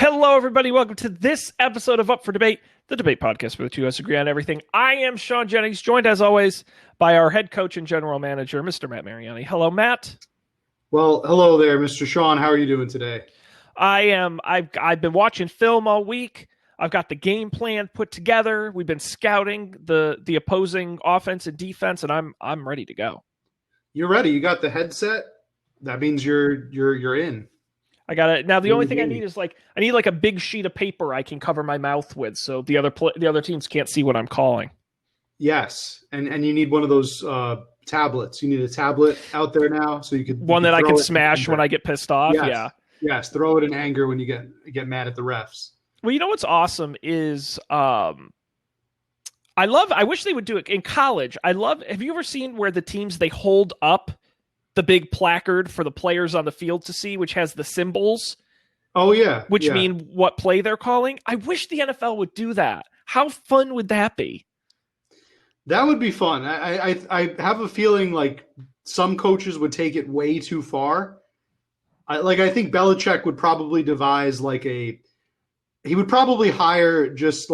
Hello, everybody. Welcome to this episode of Up for Debate, the debate podcast where the two of us agree on everything. I am Shaun Jennings, joined as always by our head coach and general manager, Mr. Matt Mariani. Hello, Matt. Well, hello there, Mr. Shaun. How are you doing today? I've been watching film all week. I've got the game plan put together. We've been scouting the opposing offense and defense, and I'm ready to go. You're ready. You got the headset. That means you're in. I got it. Now the only thing I need is I need a big sheet of paper I can cover my mouth with, so the other teams can't see what I'm calling. Yes, and you need one of those tablets. You need a tablet out there now, so you could one that I can smash when I get pissed off. Yes. Yeah. Yes, throw it in anger when you get mad at the refs. Well, you know what's awesome is I wish they would do it in college. Have you ever seen where the teams, they hold up the big placard for the players on the field to see, which has the symbols? Oh, yeah. Which mean what play they're calling? I wish the NFL would do that. How fun would that be? That would be fun. I have a feeling like some coaches would take it way too far. I think Belichick would probably devise he would probably hire just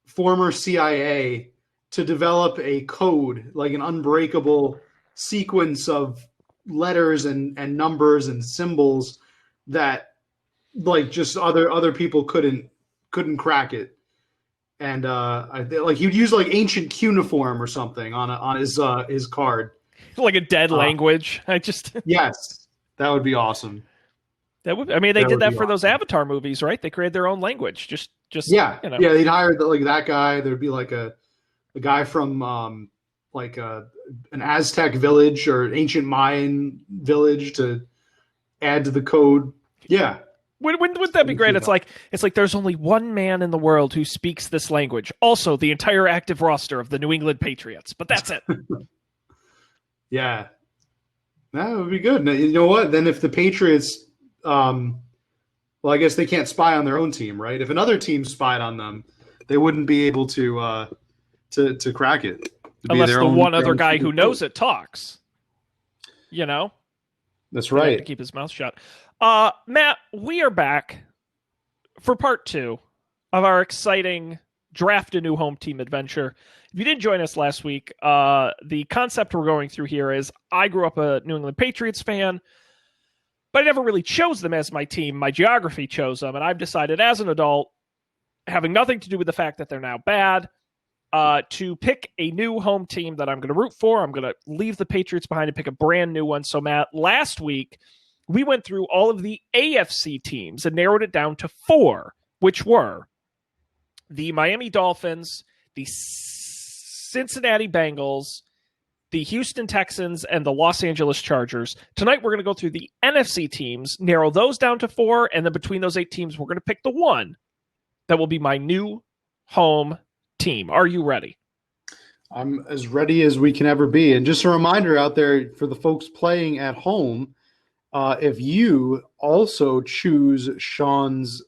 former CIA to develop a code, like an unbreakable sequence of letters and numbers and symbols that just other people couldn't crack it. And he'd use ancient cuneiform or something on his card. Like a dead language. Yes, that would be awesome. They did that for those Avatar movies, right? They created their own language. Yeah. They'd hire that guy. There'd be a guy from an Aztec village or ancient Mayan village to add to the code. Yeah. Wouldn't that be great? It's like there's only one man in the world who speaks this language. Also, the entire active roster of the New England Patriots. But that's it. Yeah. That would be good. Now, you know what? Then if the Patriots, I guess they can't spy on their own team, right? If another team spied on them, they wouldn't be able to crack it. Unless the one other guy who knows it talks. You know? That's right. To keep his mouth shut. Matt, we are back for part 2 of our exciting Draft a New Home Team adventure. If you didn't join us last week, the concept we're going through here is I grew up a New England Patriots fan, but I never really chose them as my team. My geography chose them, and I've decided as an adult, having nothing to do with the fact that they're now bad, to pick a new home team that I'm going to root for. I'm going to leave the Patriots behind and pick a brand new one. So, Matt, last week, we went through all of the AFC teams and narrowed it down to 4, which were the Miami Dolphins, the Cincinnati Bengals, the Houston Texans, and the Los Angeles Chargers. Tonight, we're going to go through the NFC teams, narrow those down to 4, and then between those 8 teams, we're going to pick the one that will be my new home team. Are you ready? I'm as ready as we can ever be. And just a reminder out there for the folks playing at home, if you also choose Shaun's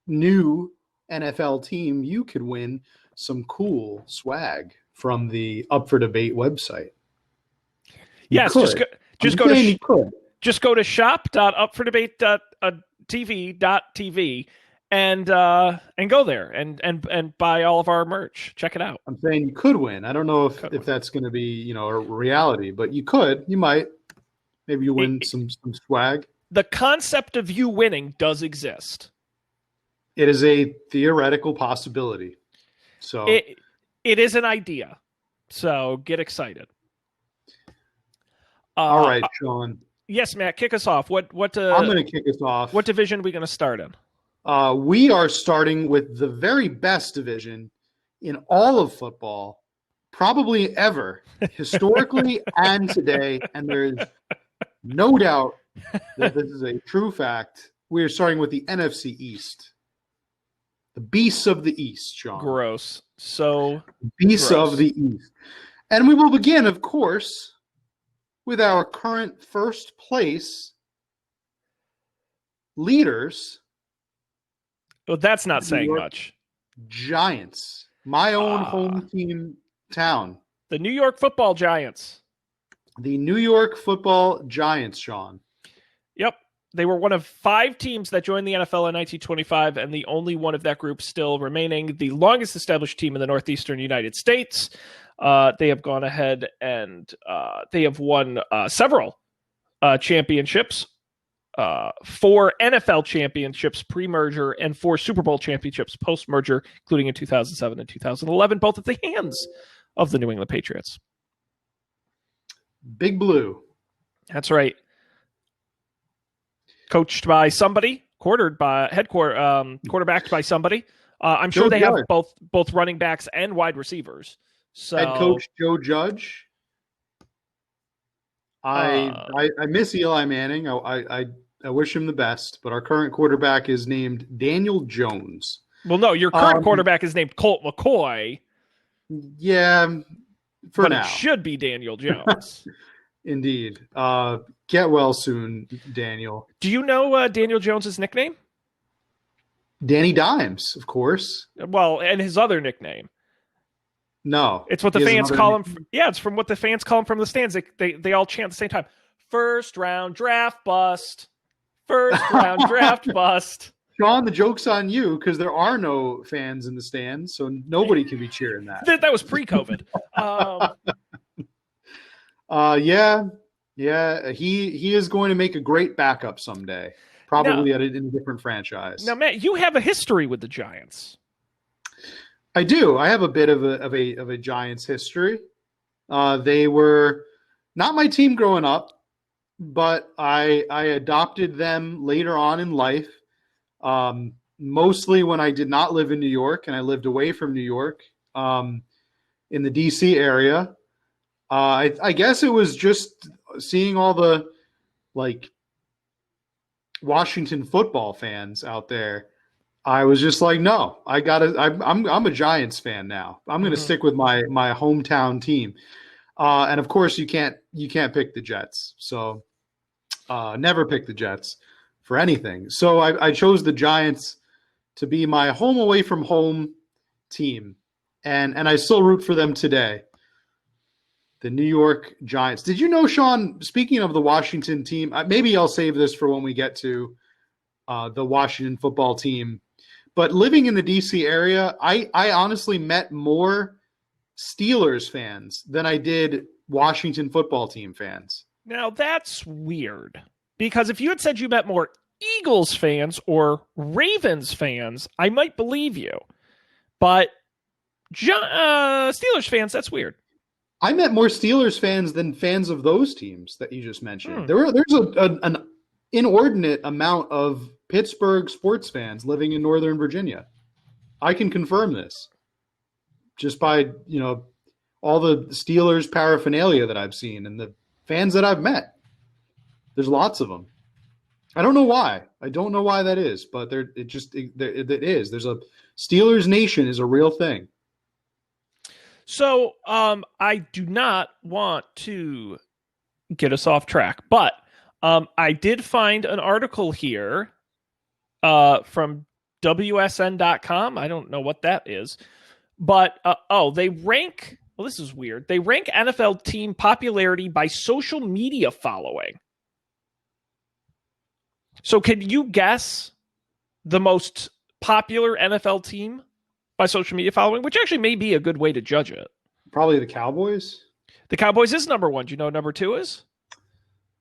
new NFL team, you could win some cool swag from the Up for Debate website. Yes, just go to shop.upfordebate.tv and go there and buy all of our merch. Check it out. I'm saying you could win. I don't know if that's going to be a reality, but you might. Maybe you win some swag. The concept of you winning does exist. It is a theoretical possibility. So it is an idea. So get excited. All right, Shaun. Yes, Matt, kick us off. I'm going to kick us off. What division are we going to start in? We are starting with the very best division in all of football, probably ever, historically and today. And there's no doubt that this is a true fact. We are starting with the NFC East. The beasts of the East, Shaun. Gross. So beasts of the East. And we will begin, of course, with our current first place leaders. Well, that's not saying much. Giants. My own home team town. The New York Football Giants. The New York Football Giants, Shaun. Yep. They were one of 5 teams that joined the NFL in 1925, and the only one of that group still remaining, the longest established team in the northeastern United States. They have gone ahead and they have won several championships, 4 NFL championships pre-merger, and 4 Super Bowl championships post-merger, including in 2007 and 2011, both at the hands of the New England Patriots. Big Blue. That's right. Coached by somebody, quarterbacked by somebody. I'm sure they have both running backs and wide receivers. So, head coach Joe Judge. I miss Eli Manning. I wish him the best, but our current quarterback is named Daniel Jones. Well, no, your current quarterback is named Colt McCoy. Yeah, but now it should be Daniel Jones. Indeed. Get well soon, Daniel. Do you know Daniel Jones's nickname? Danny Dimes, of course. Well, and his other nickname. No. It's what the fans call him. Yeah, it's from what the fans call him from the stands. They all chant at the same time. First round draft bust. First round draft bust. Shaun, the joke's on you because there are no fans in the stands, so nobody can be cheering that. That was pre-COVID. Yeah. He is going to make a great backup someday, probably in a different franchise. Now, Matt, you have a history with the Giants. I do. I have a bit of a Giants history. They were not my team growing up, but I adopted them later on in life. Mostly when I did not live in New York and I lived away from New York, in the DC area. I guess it was just seeing all the Washington football fans out there. I was just like, no, I'm a Giants fan now. I'm going to stick with my hometown team. And of course you can't pick the Jets. So, never pick the Jets for anything. So I chose the Giants to be my home away from home team. And I still root for them today. The New York Giants. Did you know, Shaun, speaking of the Washington team, maybe I'll save this for when we get to the Washington football team. But living in the D.C. area, I honestly met more Steelers fans than I did Washington football team fans. Now, that's weird. Because if you had said you met more Eagles fans or Ravens fans, I might believe you. But Steelers fans, that's weird. I met more Steelers fans than fans of those teams that you just mentioned. There's an inordinate amount of Pittsburgh sports fans living in Northern Virginia. I can confirm this just by, all the Steelers paraphernalia that I've seen and the fans that I've met. There's lots of them. I don't know why. I don't know why that is, but it is. There's a Steelers Nation is a real thing. So I do not want to get us off track, but I did find an article here from WSN.com. I don't know what that is, but they rank. Well, this is weird. They rank NFL team popularity by social media following. So can you guess the most popular NFL team by social media following, which actually may be a good way to judge it? Probably the Cowboys. The Cowboys is number 1. Do you know what number 2 is?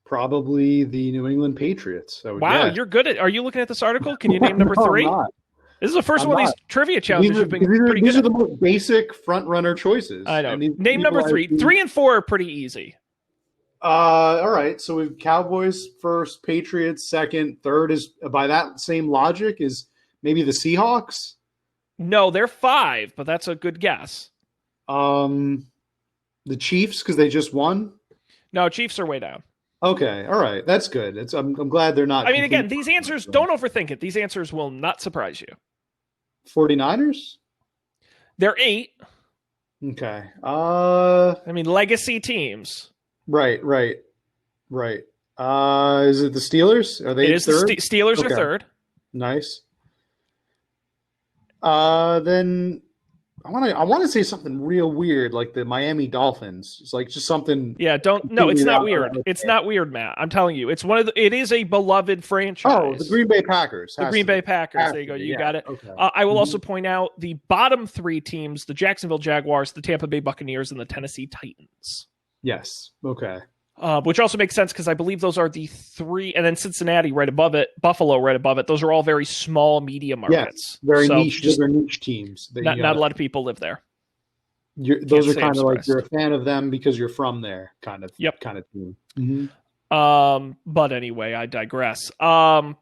Probably the New England Patriots. Wow, you're good at. Are you looking at this article? Can you name number 3? This is the first one of these trivia challenges you've been pretty good at. These are the most basic front runner choices. I know. Name number 3. 3 and 4 are pretty easy. All right. So we've Cowboys first, Patriots second, third is, by that same logic, is maybe the Seahawks. No, they're 5, but that's a good guess. The Chiefs, because they just won. No, Chiefs are way down. Okay, all right, that's good. I'm glad they're not. I mean, again, these answers, don't overthink it. These answers will not surprise you. 49ers? They're 8. Okay. I mean, legacy teams. Right. Is it the Steelers? Are they third? The Steelers are third. Nice. Then I want to say something real weird, like the Miami Dolphins. It's like just something Yeah, don't. No, it's completely not out weird. of It's there. not weird, Matt. I'm telling you, it's one of the. It is a beloved Oh, the franchise. Green Bay Packers The has Green to be. Bay Packers. Has There you to go. be. You Yeah. got it. Okay. I will hmm also point out the bottom three teams: the Jacksonville Jaguars, the Tampa Bay Buccaneers, and the Tennessee Titans. Yes. Okay. Which also makes sense because I believe those are the three, and then Cincinnati right above it, Buffalo right above it. Those are all very small media Yes. markets. Very So niche. Those just are niche teams. not a lot of people live there. Can't Those are say I'm kind of like you're surprised. a fan of them because you're from there, Yep. kind of team. hmm But anyway, I digress. Shaun,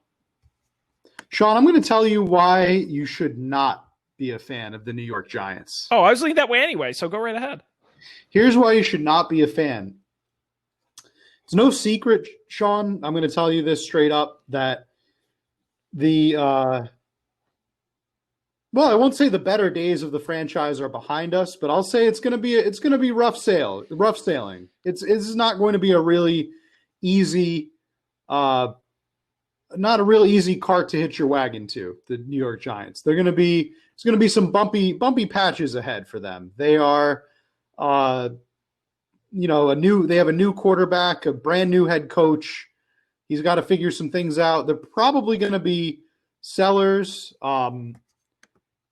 I'm going to tell you why you should not be a fan of the New York Giants. Oh, I was leaning that way anyway, so go right ahead. Here's why you should not be a fan. It's no secret, Shaun. I'm going to tell you this straight up that the well, I won't say the better days of the franchise are behind us, but I'll say it's going to be rough sailing. It's not going to be a really easy not a real easy cart to hitch your wagon to, the New York Giants. It's going to be some bumpy patches ahead for them. They are they have a new quarterback, a brand new head coach. He's got to figure some things out. They're probably going to be sellers in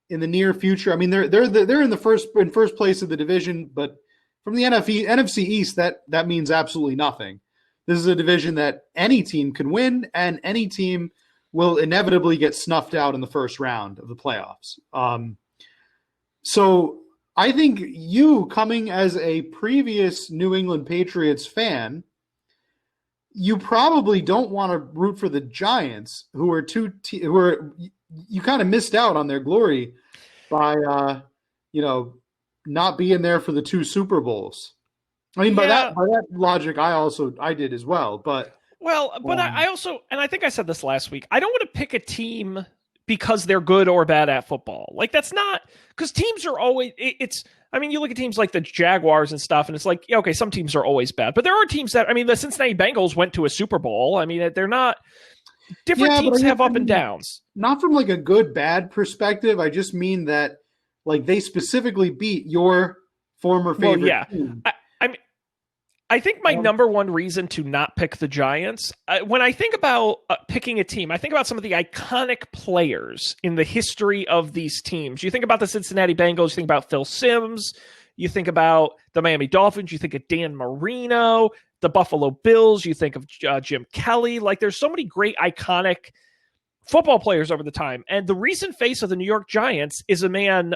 the near future. I mean, they're in first place of the division, but from the NFC East, that means absolutely nothing. This is a division that any team can win, and any team will inevitably get snuffed out in the first round of the playoffs. So I think you, coming as a previous New England Patriots fan, you probably don't want to root for the Giants, who are you kind of missed out on their glory by not being there for the two Super Bowls. I mean, Yeah. by that logic, I did as well. But I also, and I think I said this last week, I don't want to pick a team because they're good or bad at football. Like, that's not, because teams are always, I mean, you look at teams like the Jaguars and stuff, and it's like, yeah, okay, some teams are always bad. But there are teams that, I mean, the Cincinnati Bengals went to a Super Bowl. I mean, they're not, different teams have up and downs. Not from like a good, bad perspective. I just mean that, like, they specifically beat your former favorite team. I think my number one reason to not pick the Giants, when I think about picking a team, I think about some of the iconic players in the history of these teams. You think about the Cincinnati Bengals, you think about Phil Simms, you think about the Miami Dolphins, you think of Dan Marino, the Buffalo Bills, you think of Jim Kelly. Like, there's so many great iconic football players over the time. And the recent face of the New York Giants is a man,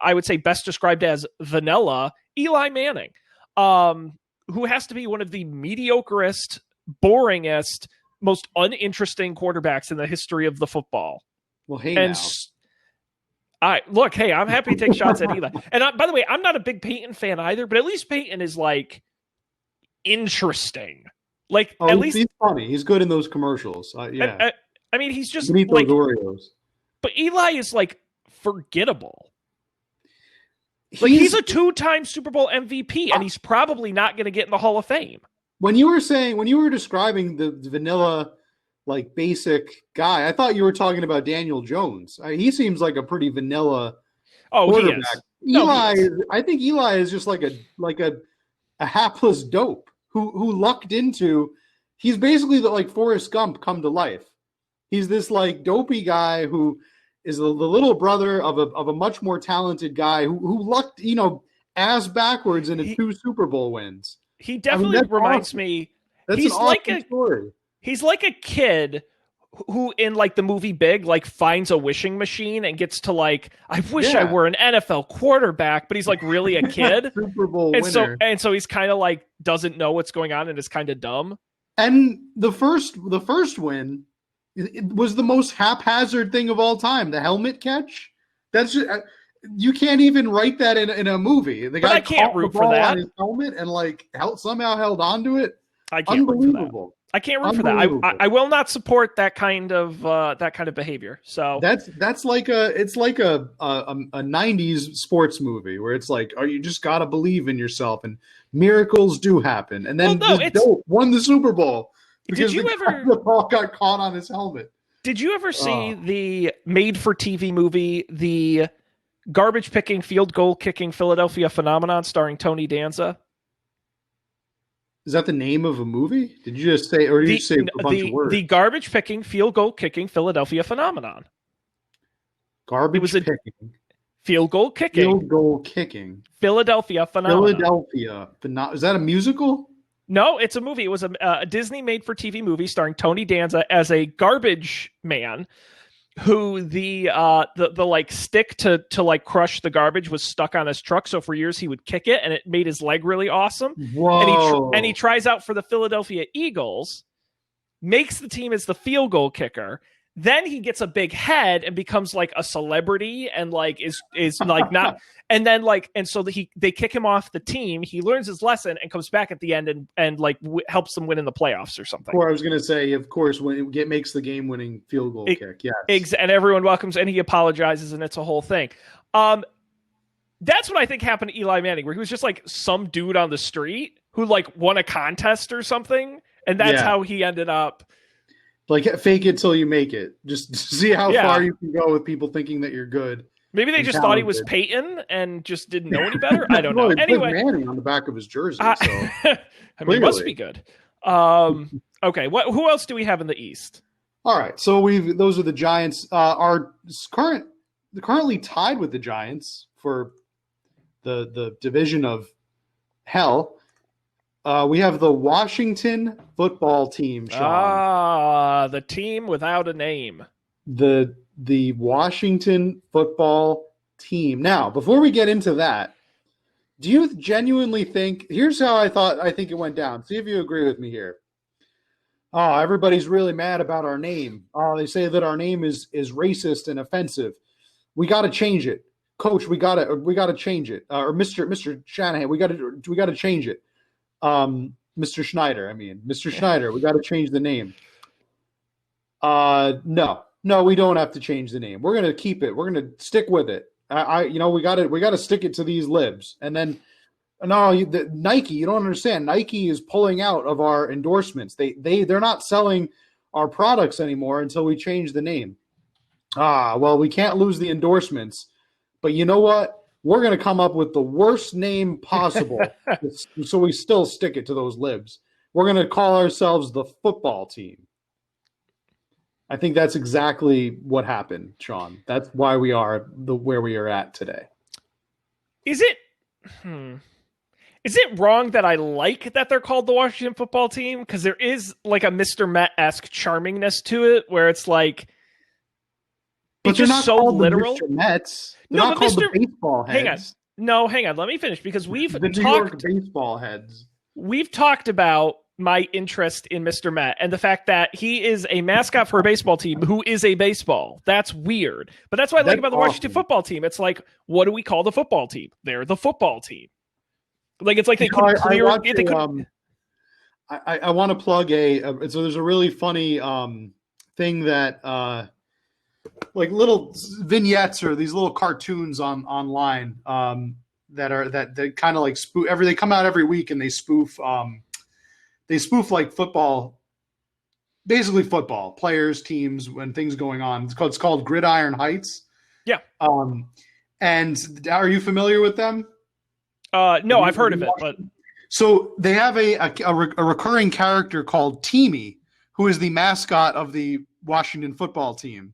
I would say best described as vanilla, Eli Manning. Who has to be one of the mediocrest, boringest, most uninteresting quarterbacks in the history of the football. Well, hey, and now. I'm happy to take shots at Eli. And by the way, I'm not a big Peyton fan either, but at least Peyton is like interesting. Like, at least he's funny. He's good in those commercials. Yeah. I mean, he's just eat like those Oreos. But Eli is like forgettable. He's a two-time Super Bowl MVP, and he's probably not going to get in the Hall of Fame. When you were describing the vanilla, like, basic guy, I thought you were talking about Daniel Jones. He seems like a pretty vanilla quarterback. He is. I think Eli is just like a hapless dope who lucked into. He's basically like Forrest Gump come to life. He's this like dopey guy who is the little brother of a much more talented guy who lucked, ass backwards into 2 Super Bowl wins. He definitely reminds me. That's an awesome story. He's like a kid who, in like the movie Big, like finds a wishing machine and gets to like, I wish I were an NFL quarterback, but he's like really a kid. Super Bowl winner. So he's kind of like doesn't know what's going on and is kind of dumb. And the first win, it was the most haphazard thing of all time. The helmet catch. That's just, you can't even write that in a movie. The guy I can't root for that. On his helmet and like somehow held onto it. I can't Unbelievable. Root for that. I can't root for that. I will not support that kind of behavior. So that's like a 90s sports movie where it's like, oh, you just got to believe in yourself and miracles do happen. And then dope won the Super Bowl. Because the ball got caught on his helmet. Did you ever see the made-for-TV movie, the garbage picking, field goal kicking Philadelphia phenomenon starring Tony Danza. Is that the name of a movie? Did you just say, or did you say a bunch of words? The garbage picking, field goal kicking Philadelphia phenomenon. Garbage picking. Field goal kicking. Field goal kicking. Philadelphia phenomenon. Philadelphia. Is that a musical? No, it's a movie. It was a Disney made-for-TV movie starring Tony Danza as a garbage man who the like stick to like crush the garbage was stuck on his truck. So for years he would kick it, and it made his leg really awesome. Whoa! And he tries out for the Philadelphia Eagles, makes the team as the field goal kicker. Then he gets a big head and becomes like a celebrity and like is like not and then like and so they kick him off the team. He learns his lesson and comes back at the end and like helps them win in the playoffs or something. Or I was going to say, of course, when it makes the game winning field goal kick. Yes. And everyone welcomes and he apologizes and it's a whole thing. That's what I think happened to Eli Manning, where he was just like some dude on the street who like won a contest or something, and that's how he ended up. Like, fake it till you make it. Just see how far you can go with people thinking that you're good. Maybe they just thought he was Peyton and just didn't know any better. I don't know. Anyway, Manning on the back of his jersey. So. I mean, it must be good. Okay, who else do we have in the East? All right, so those are the Giants. Are currently tied with the Giants for the division of hell. We have the Washington football team, Shaun. The team without a name. The Washington football team. Now, before we get into that, do you genuinely think – here's how I think it went down. See if you agree with me here. Oh, everybody's really mad about our name. Oh, they say that our name is racist and offensive. We got to change it. Coach, we got to change it. Or Mr. Shanahan, we got to change it. Mr. Schneider, Mr. Schneider, we got to change the name. No, we don't have to change the name. We're going to keep it. We're going to stick with it. We got to stick it to these libs. And then, Nike, you don't understand. Nike is pulling out of our endorsements. They're not selling our products anymore until we change the name. Well, we can't lose the endorsements, but you know what? We're going to come up with the worst name possible, so we still stick it to those libs. We're going to call ourselves the football team. I think that's exactly what happened, Shaun. That's why we are where we are at today. Is it wrong that I like that they're called the Washington football team? Because there is like a Mr. Met-esque charmingness to it, where it's like but they're not so literal. Mr. Mets. They're not called the baseball heads. Hang on. Let me finish because we've the New York baseball heads. We've talked about my interest in Mr. Met and the fact that he is a mascot for a baseball team who is a baseball. That's weird. But that's what I like about the Washington football team. It's like, what do we call the football team? They're the football team. Like, it's like they couldn't clear it. I want to plug so there's a really funny thing that like little vignettes or these little cartoons online that kind of like spoof they come out every week and they spoof like football, basically football players, teams, when things going on. It's called Gridiron Heights. Yeah. And are you familiar with them? No, I've heard of it, but so they have a recurring character called Teamy, who is the mascot of the Washington football team.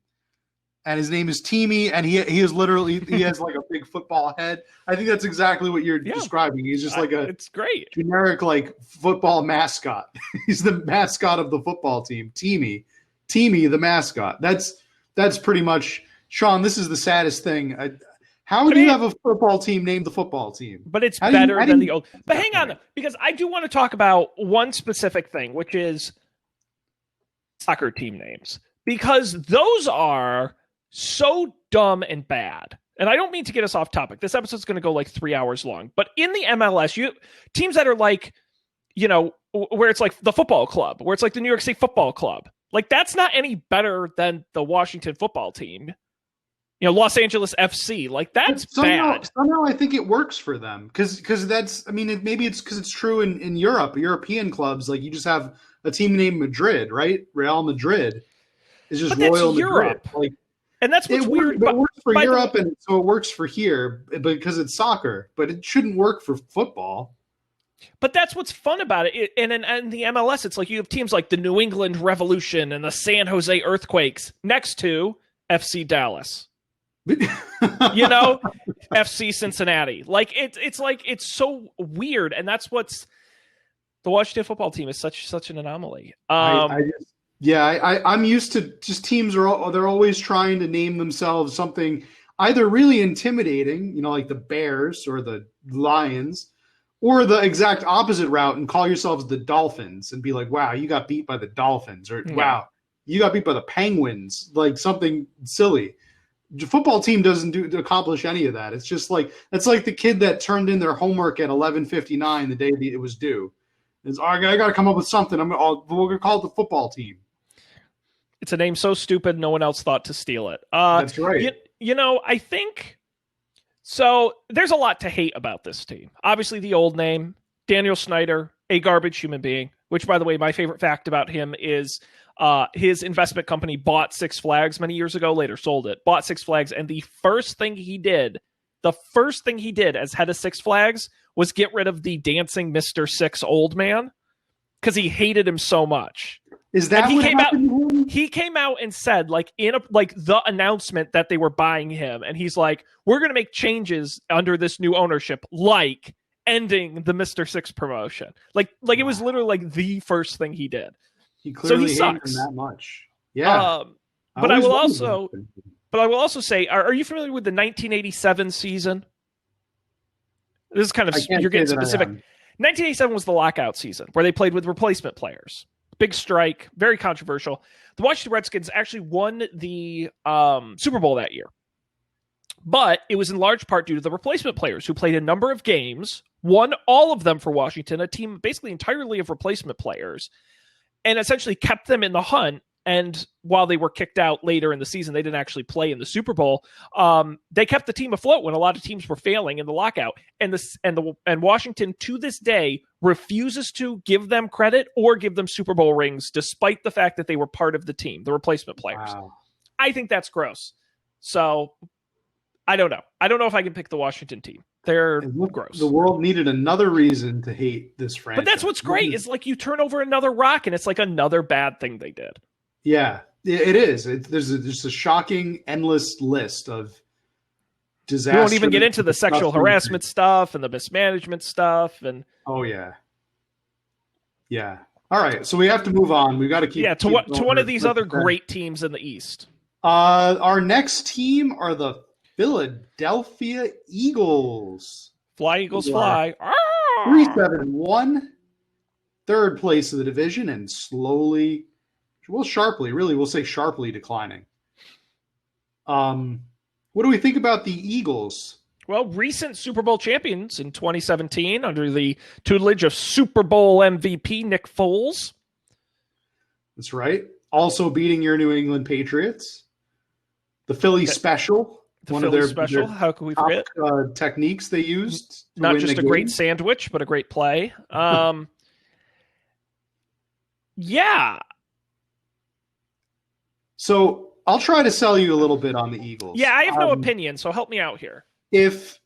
And his name is Teamy, and he is literally he has like a big football head. I think that's exactly what you're describing. He's just like it's great generic like football mascot. He's the mascot of the football team. Teamy, the mascot. That's pretty much Shaun. This is the saddest thing. How do you have a football team named the football team? But it's better than the old. But hang on, because I do want to talk about one specific thing, which is soccer team names, because those are so dumb and bad. And I don't mean to get us off topic. This episode's going to go like 3 hours long. But in the MLS, teams that are like, where it's like the football club, where it's like the New York State Football Club, like that's not any better than the Washington football team. Los Angeles FC, like that's bad. Somehow I think it works for them because that's. I mean, maybe it's because it's true in Europe. European clubs, like you just have a team named Madrid, right? Real Madrid is just but Royal that's Madrid. Europe. Like, And that's what's weird. It works for by Europe, and so it works for here because it's soccer. But it shouldn't work for football. But that's what's fun about it. And in the MLS, it's like you have teams like the New England Revolution and the San Jose Earthquakes next to FC Dallas. You know, FC Cincinnati. Like it's like it's so weird, and that's what's the Washington football team is such an anomaly. I'm used to just teams they're always trying to name themselves something either really intimidating, you know, like the Bears or the Lions, or the exact opposite route and call yourselves the Dolphins and be like, wow, you got beat by the Dolphins, or wow, you got beat by the Penguins, like something silly. The football team doesn't accomplish any of that. It's just like it's like the kid that turned in their homework at 11:59 the day it was due. It's I got to come up with something. We're going to call it the football team. It's a name so stupid no one else thought to steal it. That's right. You know, I think so. There's a lot to hate about this team. Obviously, the old name, Daniel Snyder, a garbage human being. Which, by the way, my favorite fact about him is his investment company bought Six Flags many years ago, later sold it, bought Six Flags, and the first thing he did as head of Six Flags was get rid of the dancing Mr. Six old man because he hated him so much. Is that what happened? He came out and said, like, the announcement that they were buying him, and he's like, we're going to make changes under this new ownership, like ending the Mr. Six promotion. Like it was literally like the first thing he did. He clearly hated him that much. Yeah. But I will also say, are you familiar with the 1987 season? This is kind of, you're getting specific. 1987 was the lockout season where they played with replacement players. Big strike, very controversial. The Washington Redskins actually won the Super Bowl that year. But it was in large part due to the replacement players who played a number of games, won all of them for Washington, a team basically entirely of replacement players, and essentially kept them in the hunt. And while they were kicked out later in the season, they didn't actually play in the Super Bowl. They kept the team afloat when a lot of teams were failing in the lockout. And Washington, to this day, refuses to give them credit or give them Super Bowl rings, despite the fact that they were part of the team, the replacement players. Wow. I think that's gross. So I don't know. I don't know if I can pick the Washington team. They're gross. The world needed another reason to hate this franchise. But that's what's great. Is like you turn over another rock, and it's like another bad thing they did. Yeah, it is. There's just a shocking, endless list of disasters. We won't even get into the sexual harassment stuff and the mismanagement stuff. And oh yeah. All right, so we have to move on. We got to keep to one of these other great teams in the East. Our next team are the Philadelphia Eagles. Fly, Eagles, fly. 3-7-1, third place of the division, and we'll say sharply declining. What do we think about the Eagles? Well, recent Super Bowl champions in 2017 under the tutelage of Super Bowl MVP Nick Foles. That's right. Also beating your New England Patriots. The Philly Special. One of their special. How can we forget? Techniques they used. Not just a great sandwich, but a great play. Yeah. So I'll try to sell you a little bit on the Eagles. Yeah, I have no opinion, so help me out here. If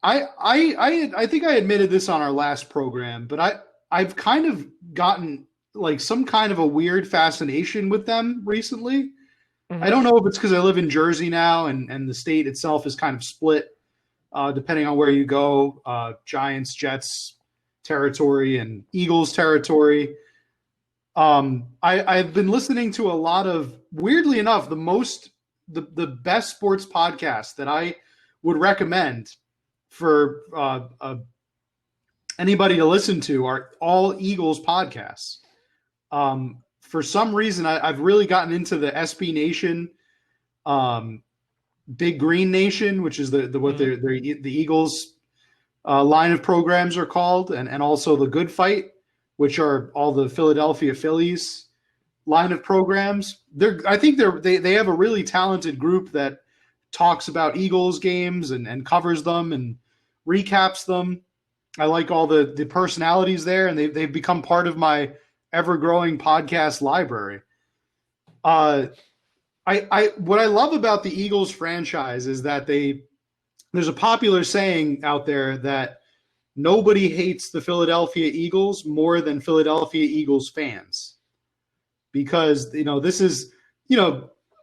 I think I admitted this on our last program, but I've kind of gotten like some kind of a weird fascination with them recently. Mm-hmm. I don't know if it's because I live in Jersey now and the state itself is kind of split depending on where you go. Giants, Jets territory and Eagles territory. I've been listening to a lot of, weirdly enough, the best sports podcast that I would recommend for anybody to listen to are all Eagles podcasts. For some reason, I've really gotten into the SB Nation, Big Green Nation, which is the Eagles line of programs are called, and also the Good Fight, which are all the Philadelphia Phillies line of programs. I think they have a really talented group that talks about Eagles games and covers them and recaps them. I like all the personalities there, and they've become part of my ever-growing podcast library. I I what I love about the Eagles franchise is that there's a popular saying out there that nobody hates the Philadelphia Eagles more than Philadelphia Eagles fans, because this is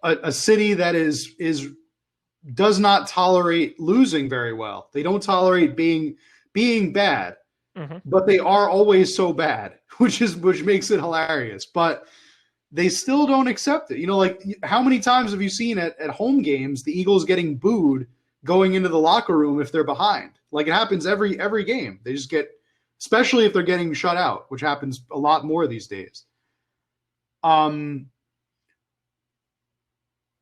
a city that is does not tolerate losing very well. They don't tolerate being bad, but they are always so bad, which makes it hilarious. But they still don't accept it. Like, how many times have you seen at home games the Eagles getting booed going into the locker room if they're behind? Like, it happens every game. They just get, especially if they're getting shut out, which happens a lot more these days.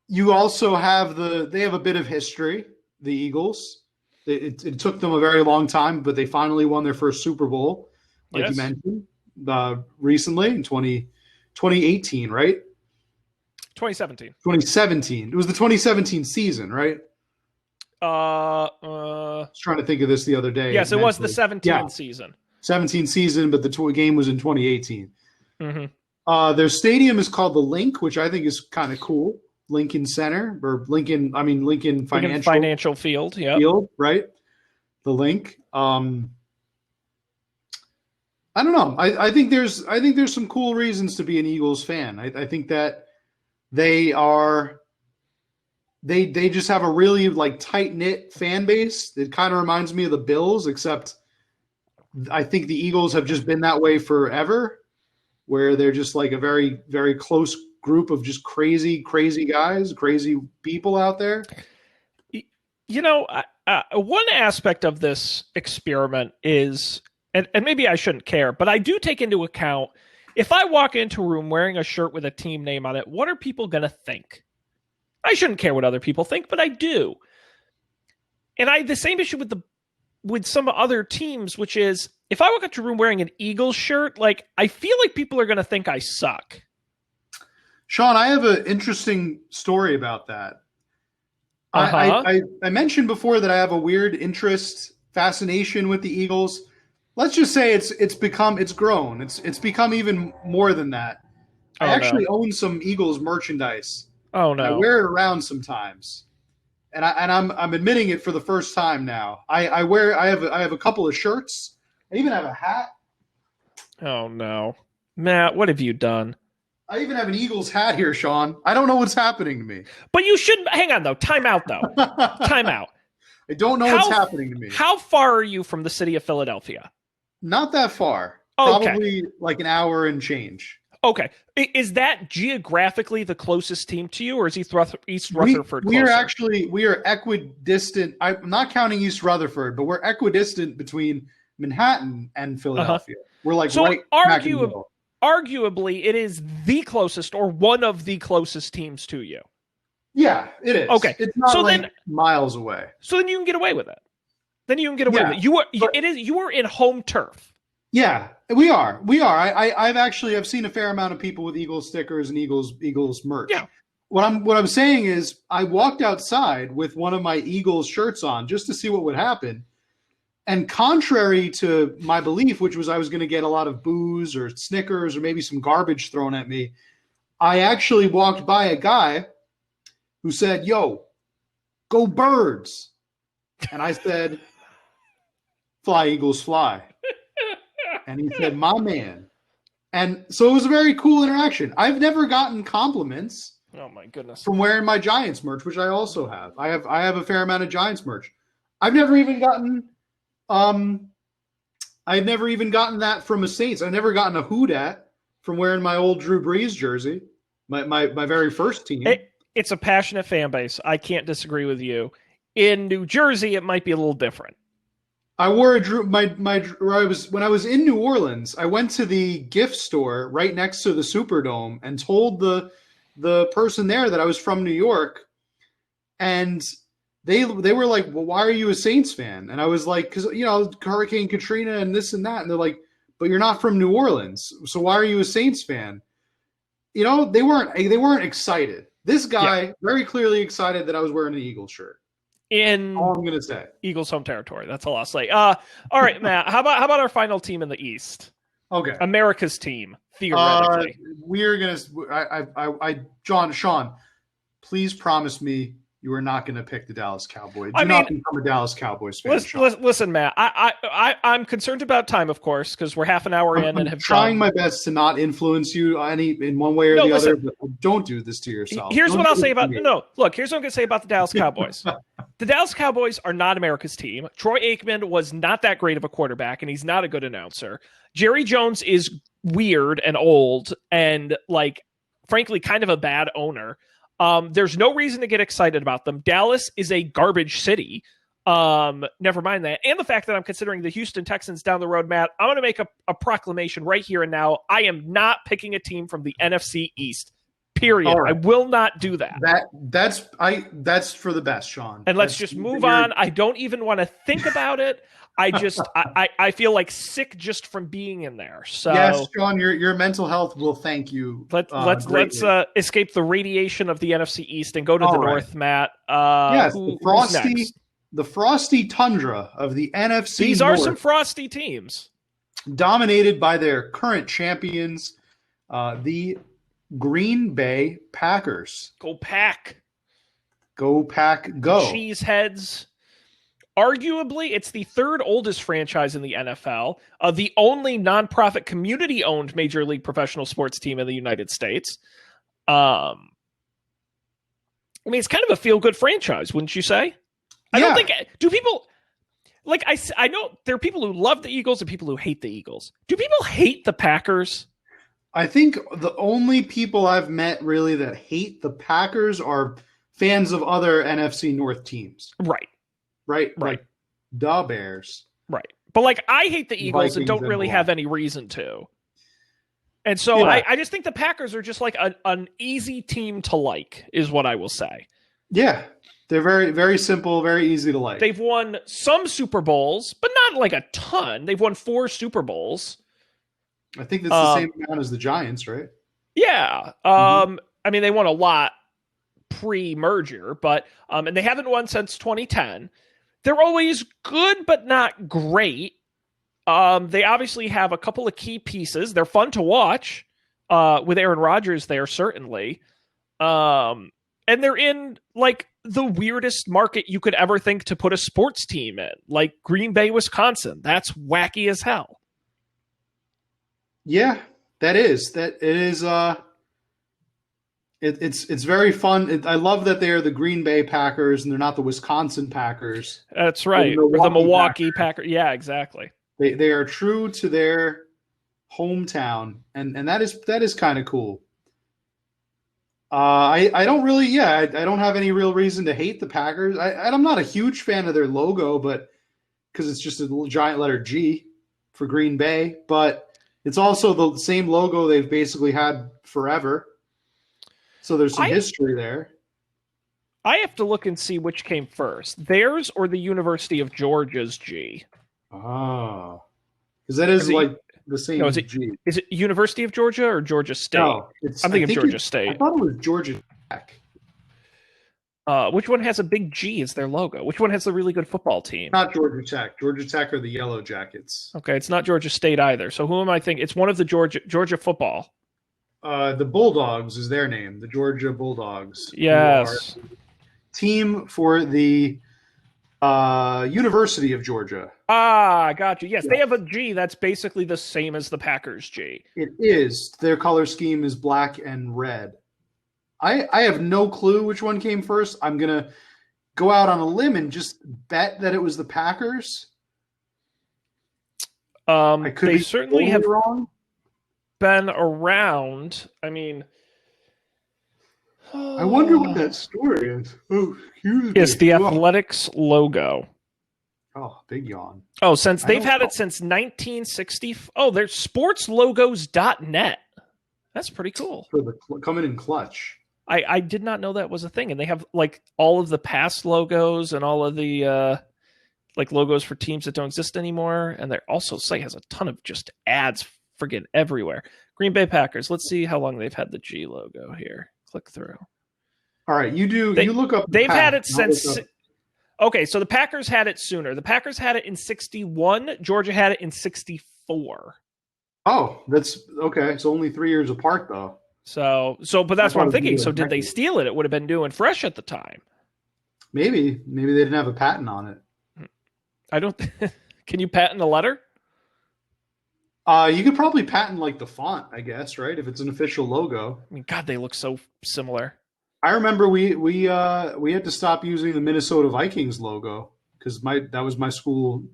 You also have they have a bit of history, the Eagles. It took them a very long time, but they finally won their first Super Bowl, like you mentioned, recently in 2018, right? 2017. 2017. It was the 2017 season, right? I was trying to think of this the other day. Yes, it was the 17 season. 17 season, but the game was in 2018. Their stadium is called the Link, which I think is kind of cool. Lincoln Center, or Lincoln Financial Field, yeah. Field, right? The Link. I don't know. I think there's some cool reasons to be an Eagles fan. I think that they just have a really like tight-knit fan base. It kind of reminds me of the Bills, except I think the Eagles have just been that way forever, where they're just like a very, very close group of just crazy guys, crazy people out there. One aspect of this experiment is, and maybe I shouldn't care, but I do take into account, if I walk into a room wearing a shirt with a team name on it, what are people going to think? I shouldn't care what other people think, but I do. And I have the same issue with some other teams, which is, if I walk into a room wearing an Eagles shirt, like, I feel like people are going to think I suck. Shaun, I have an interesting story about that. I mentioned before that I have a weird fascination with the Eagles. Let's just say it's grown. It's become even more than that. I actually own some Eagles merchandise. Oh no! I wear it around sometimes, and I'm admitting it for the first time now. I have a couple of shirts. I even have a hat. Oh no, Matt, what have you done? I even have an Eagles hat here, Shaun. I don't know what's happening to me. But you shouldn't. Hang on, though. Time out, though. Time out. I don't know what's happening to me. How far are you from the city of Philadelphia? Not that far. Okay. Probably like an hour and change. Okay. Is that geographically the closest team to you, or is East Rutherford closer? We are equidistant. I'm not counting East Rutherford, but we're equidistant between Manhattan and Philadelphia. We're like right smack in the middle. Arguably, it is the closest or one of the closest teams to you. Yeah, it is. Okay. It's not miles away. So then you can get away with it. With it. You are in home turf. Yeah, we are. I've seen a fair amount of people with Eagles stickers and Eagles merch. Yeah. What I'm saying is, I walked outside with one of my Eagles shirts on just to see what would happen. And contrary to my belief, which was I was going to get a lot of booze or Snickers or maybe some garbage thrown at me, I actually walked by a guy who said, "Yo, go Birds." And I said, "Fly, Eagles, fly." And he said, "My man." And so it was a very cool interaction. I've never gotten compliments. Oh my goodness. From wearing my Giants merch, which I also have. I have a fair amount of Giants merch. I've never even gotten that from a Saints. I've never gotten a hoot at from wearing my old Drew Brees jersey, my very first team. It's a passionate fan base. I can't disagree with you. In New Jersey, it might be a little different. I wore when I was in New Orleans, I went to the gift store right next to the Superdome and told the person there that I was from New York, and they were like, "Well, why are you a Saints fan?" And I was like, "Because Hurricane Katrina and this and that." And they're like, "But you're not from New Orleans, so why are you a Saints fan?" They weren't excited. This guy very clearly excited that I was wearing an Eagles shirt. In all I'm gonna say, Eagles home territory. That's all I'll say. All right, Matt. How about our final team in the East? Okay, America's team theoretically. We're gonna. Shaun, please promise me you are not going to pick the Dallas Cowboys. I Do mean, not become a Dallas Cowboys fan, Shaun. listen, Matt. I'm concerned about time, of course, because we're half an hour in and I'm have trying done. my best to not influence you in one way or No, the other, listen. but don't do this to yourself. Here's Don't what do I'll this say to about me. no. Look, here's what I'm going to say about the Dallas Cowboys. The Dallas Cowboys are not America's team. Troy Aikman was not that great of a quarterback, and he's not a good announcer. Jerry Jones is weird and old, and like, frankly, kind of a bad owner. There's no reason to get excited about them. Dallas is a garbage city. Never mind that. And the fact that I'm considering the Houston Texans down the road, Matt, I'm going to make a proclamation right here and now. I am not picking a team from the NFC East. Period. Right. I will not do that. That's for the best, Shaun. And let's just move on. I don't even want to think about it. I feel like sick just from being in there. So yes, Shaun, your mental health will thank you. Let's escape the radiation of the NFC East and go to the North, Matt. Yes, the frosty tundra of the NFC. These are some frosty teams, dominated by their current champions, the Green Bay Packers. Go Pack! Go Pack! Go! Cheeseheads. Arguably, it's the third oldest franchise in the NFL, the only nonprofit community-owned Major League Professional Sports team in the United States. I mean, it's kind of a feel-good franchise, wouldn't you say? I don't think... Do people... Like, I know there are people who love the Eagles and people who hate the Eagles. Do people hate the Packers? I think the only people I've met really that hate the Packers are fans of other NFC North teams. Right. Like the Bears. Right. But like I hate the Eagles Vikings and don't really have any reason to. And so I just think the Packers are just like an easy team to like, is what I will say. Yeah. They're very, very simple, very easy to like. They've won some Super Bowls, but not like a ton. They've won 4 Super Bowls. I think that's the same amount as the Giants, right? Yeah. I mean, they won a lot pre-merger, but and they haven't won since 2010. They're always good, but not great. They obviously have a couple of key pieces. They're fun to watch with Aaron Rodgers there, certainly. And they're in like the weirdest market you could ever think to put a sports team in, like Green Bay, Wisconsin. That's wacky as hell. Yeah, that is. It's very fun. I love that they're the Green Bay Packers and they're not the Wisconsin Packers. That's right. Or the Milwaukee Packers. Yeah, exactly. They are true to their hometown, and that is kind of cool. I don't have any real reason to hate the Packers. I'm not a huge fan of their logo, but because it's just a giant letter G for Green Bay, but it's also the same logo they've basically had forever. So there's some history there. I have to look and see which came first, theirs or the University of Georgia's G. Oh, because that is the same. No, is it University of Georgia or Georgia State? No, I'm thinking Georgia State. I thought it was Georgia Tech. Which one has a big G as their logo? Which one has a really good football team? Not Georgia Tech. Georgia Tech are the Yellow Jackets. Okay, it's not Georgia State either. So who am I thinking? It's one of the Georgia football. The Bulldogs is their name. The Georgia Bulldogs. Yes. Team for the University of Georgia. Ah, got you. Yes, they have a G that's basically the same as the Packers G. It is. Their color scheme is black and red. I have no clue which one came first. I'm going to go out on a limb and just bet that it was the Packers. I could they certainly have wrong. Been around. I mean, I wonder what that story is. Oh, it's the Athletics logo. Oh, big yawn. Oh, they've had it since 1960. Oh, they're sportslogos.net. That's pretty cool. Coming in clutch. I did not know that was a thing. And they have like all of the past logos and all of the like logos for teams that don't exist anymore. And their also site has a ton of just ads friggin' everywhere. Green Bay Packers. Let's see how long they've had the G logo here. Click through. All right, you look up. They've had it since. Okay, so the Packers had it sooner. The Packers had it in 61. Georgia had it in 64. Oh, that's okay. It's only 3 years apart, though. But I that's what thought I'm it was thinking. maybe So like did they decades. steal it? It would have been new and fresh at the time. Maybe they didn't have a patent on it. I don't. Can you patent a letter? You could probably patent like the font, I guess, right? If it's an official logo. I mean, God, they look so similar. I remember we had to stop using the Minnesota Vikings logo because my that was my school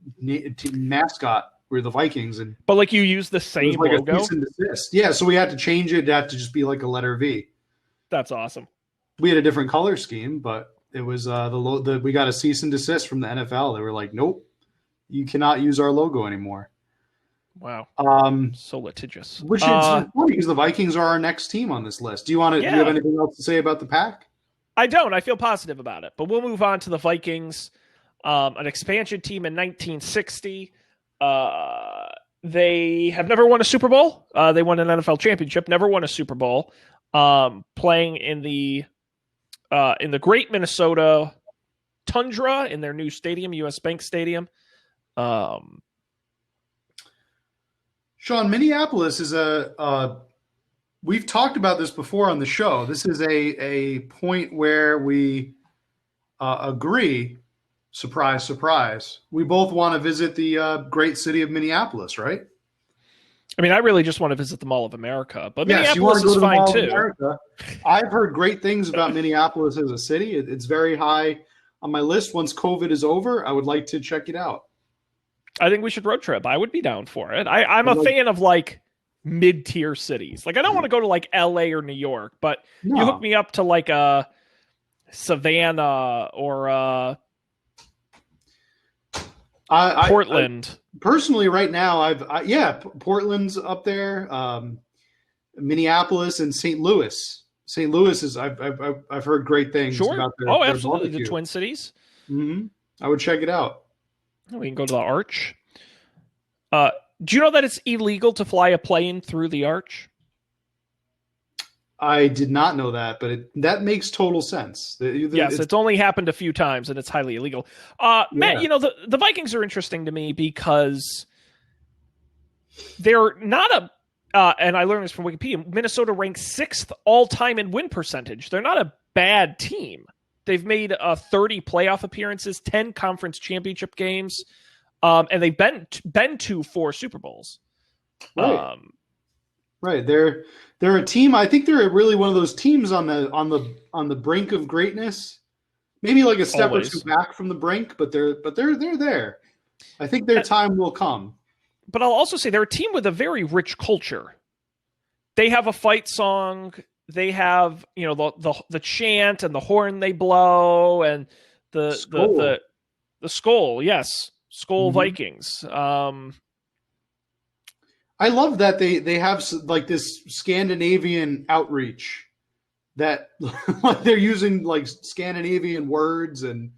mascot were the Vikings, and But like you use the it was same like a logo. cease and desist. Yeah, so we had to change it. It had to just be like a letter V. That's awesome. We had a different color scheme, but it was we got a cease and desist from the NFL. They were like, nope, you cannot use our logo anymore. Wow. Um, So litigious. which is funny because the Vikings are our next team on this list. Do you Yeah. have anything else to say about the pack? I don't. I feel positive about it. But we'll move on to the Vikings, an expansion team in 1960. They have never won a Super Bowl. They won an NFL championship, never won a Super Bowl. Playing in the Great Minnesota Tundra in their new stadium, US Bank Stadium. Shaun, Minneapolis is we've talked about this before on the show. This is a point where we agree. Surprise, surprise. We both want to visit the great city of Minneapolis, right? I mean, I really just want to visit the Mall of America, but Yes, you want Minneapolis to go is to the fine Mall of too. America. I've heard great things about Minneapolis as a city. It's very high on my list. Once COVID is over, I would like to check it out. I think we should road trip. I would be down for it. I'm a fan of like mid-tier cities. Like I don't want to go to like LA or New York, but you hook me up to like a Savannah or Portland. Personally, right now, Portland's up there. Minneapolis and St. Louis. St. Louis is I've heard great things about their absolutely, barbecue. the Twin Cities. Mm-hmm. I would check it out. We can go to the Arch. Do you know that it's illegal to fly a plane through the Arch? I did not know that, but that makes total sense. Yes, it's only happened a few times, and it's highly illegal. Matt, you know, the Vikings are interesting to me because they're not a and I learned this from Wikipedia, Minnesota ranks 6th all-time in win percentage. They're not a bad team. They've made 30 playoff appearances, 10 conference championship games, and they've been to 4 Super Bowls. Right. Right. They're a team. I think they're really one of those teams on the brink of greatness. Maybe like a step or two back from the brink, but they're there. I think their time will come. But I'll also say they're a team with a very rich culture. They have a fight song. They have, you know, the chant and the horn they blow and the skull. Yes, Skull Vikings. I love that they have like this Scandinavian outreach that they're using like Scandinavian words and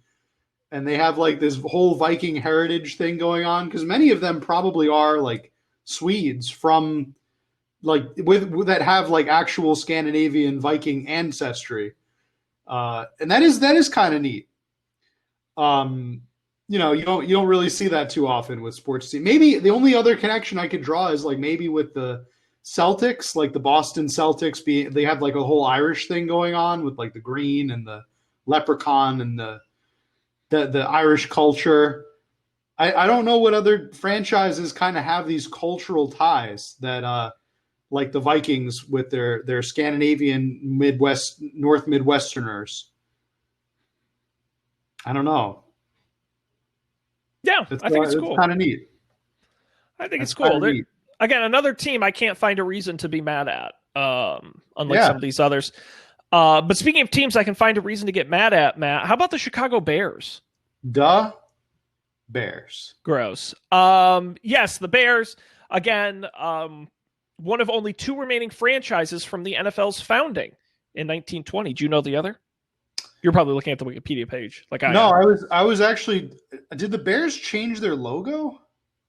they have like this whole Viking heritage thing going on because many of them probably are like Swedes from like with that have like actual Scandinavian Viking ancestry, and that is kind of neat. You know, you don't really see that too often with sports teams. Maybe the only other connection I could draw is like maybe with the Celtics, like the Boston Celtics they have like a whole Irish thing going on with like the green and the leprechaun and the Irish culture. I don't know what other franchises kind of have these cultural ties that like the Vikings with their Scandinavian North Midwesterners. I don't know. Yeah, I think it's cool. It's kind of neat. I think it's cool. Again, another team I can't find a reason to be mad at, unlike some of these others. But speaking of teams I can find a reason to get mad at, Matt, how about the Chicago Bears? The Bears. Gross. Yes, the Bears. Again, one of only 2 remaining franchises from the NFL's founding in 1920. Do you know the other? You're probably looking at the Wikipedia page, like I am. No, I was actually. Did the Bears change their logo,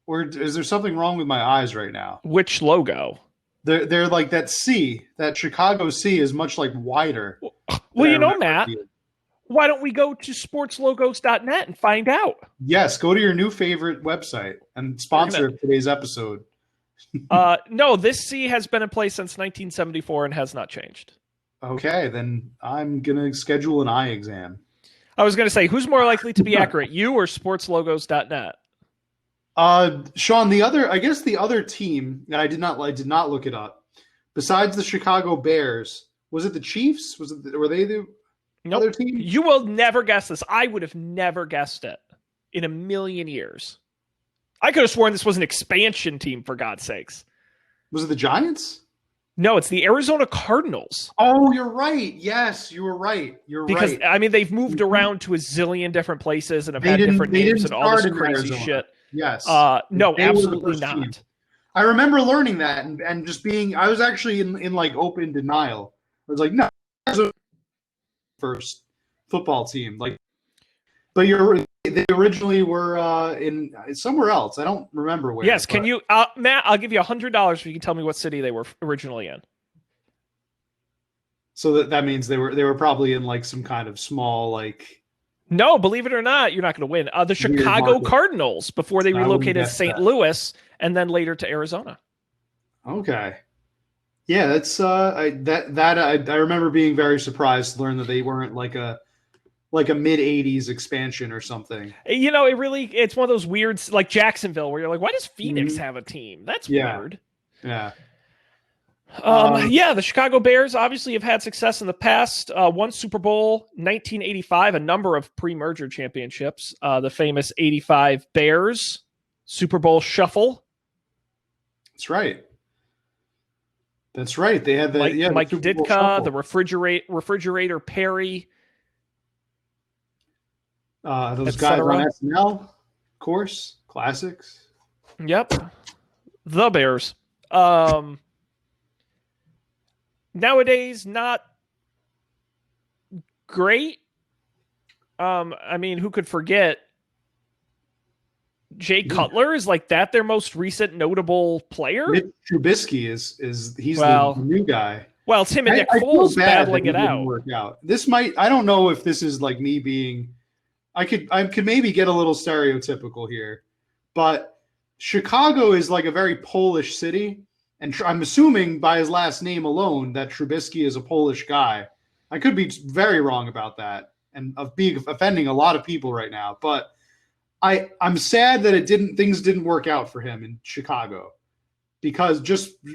or is there something wrong with my eyes right now? Which logo? They're like that C. That Chicago C is much like wider. Well, you know, Matt. Why don't we go to sportslogos.net and find out? Yes, go to your new favorite website and sponsor today's episode. No, this C has been in place since 1974 and has not changed. Okay, then I'm gonna schedule an eye exam. I was going to say, who's more likely to be accurate, you or sportslogos.net? Shaun, I guess the other team, and I did not look it up. Besides the Chicago Bears, was it the Chiefs? Were they the other Nope. team? You will never guess this. I would have never guessed it in a million years. I could have sworn this was an expansion team, for God's sakes. Was it the Giants? No, it's the Arizona Cardinals. Oh, you're right. Yes, you were right. You're Because, right. I mean, they've moved around to a zillion different places and have They had didn't. different They names didn't and all this start in crazy Arizona. shit. Yes. No, They were the absolutely first not. team. I remember learning that and just being. I was actually in like open denial. I was like, no, that's a first football team. Like, but they originally were in somewhere else. I don't remember where. Yes, can you, Matt? I'll give you $100 if you can tell me what city they were originally in. So that means they were probably in like some kind of small like. No, believe it or not, you're not going to win. The Chicago Cardinals before they relocated to St. Louis and then later to Arizona. Okay. Yeah, that's I remember being very surprised to learn that they weren't like a mid '80s expansion or something. You know, it's one of those weird, like Jacksonville, where you're like, why does Phoenix have a team? That's weird. Yeah. Yeah, the Chicago Bears obviously have had success in the past. One Super Bowl, 1985, a number of pre-merger championships. The famous 85 Bears Super Bowl Shuffle. That's right. That's right. They had the Mike Ditka, the refrigerator Perry. Those guys on SNL, of course, classics. Yep, the Bears. Nowadays, not great. I mean, who could forget Jay Cutler? Is like that their most recent notable player? Mitch Trubisky is he's the new guy. Well, it's him and Nick Foles battling it out. Work out. I don't know if this is like me being. I could maybe get a little stereotypical here, but Chicago is like a very Polish city. And I'm assuming by his last name alone that Trubisky is a Polish guy. I could be very wrong about that and of being offending a lot of people right now. But I'm sad that things didn't work out for him in Chicago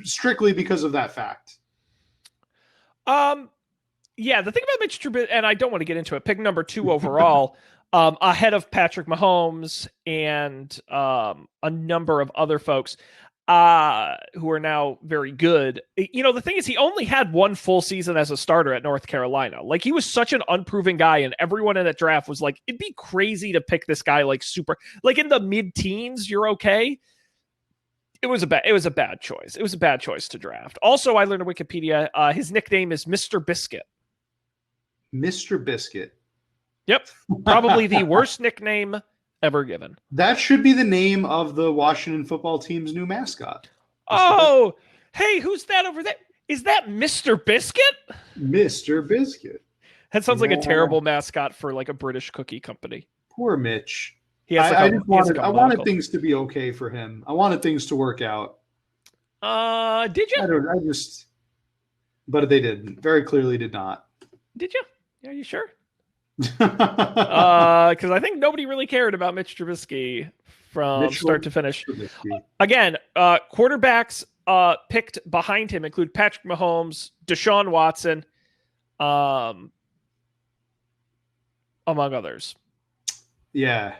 strictly because of that fact. Yeah, the thing about Mitch Trubisky, and I don't want to get into it, pick number 2 overall, ahead of Patrick Mahomes and a number of other folks. Who are now very good. You know, the thing is, he only had one full season as a starter at North Carolina. Like, he was such an unproven guy, and everyone in that draft was like, it'd be crazy to pick this guy like super, like in the mid-teens, you're okay. It was a bad choice. It was a bad choice to draft. Also, I learned on Wikipedia, his nickname is Mr. Biscuit. Mr. Biscuit. Yep. Probably the worst nickname ever given. That should be the name of the Washington football team's new mascot. Oh, hey, who's that over there? Is that Mr. Biscuit? Mr. Biscuit. That sounds like a terrible mascot for like a British cookie company. Poor Mitch. I wanted things to be okay for him. I wanted things to work out. Did you? But they didn't. Very clearly did not. Did you? Are you sure? Because I think nobody really cared about Mitch Trubisky from start to finish. Again, quarterbacks picked behind him include Patrick Mahomes, Deshaun Watson, among others. Yeah.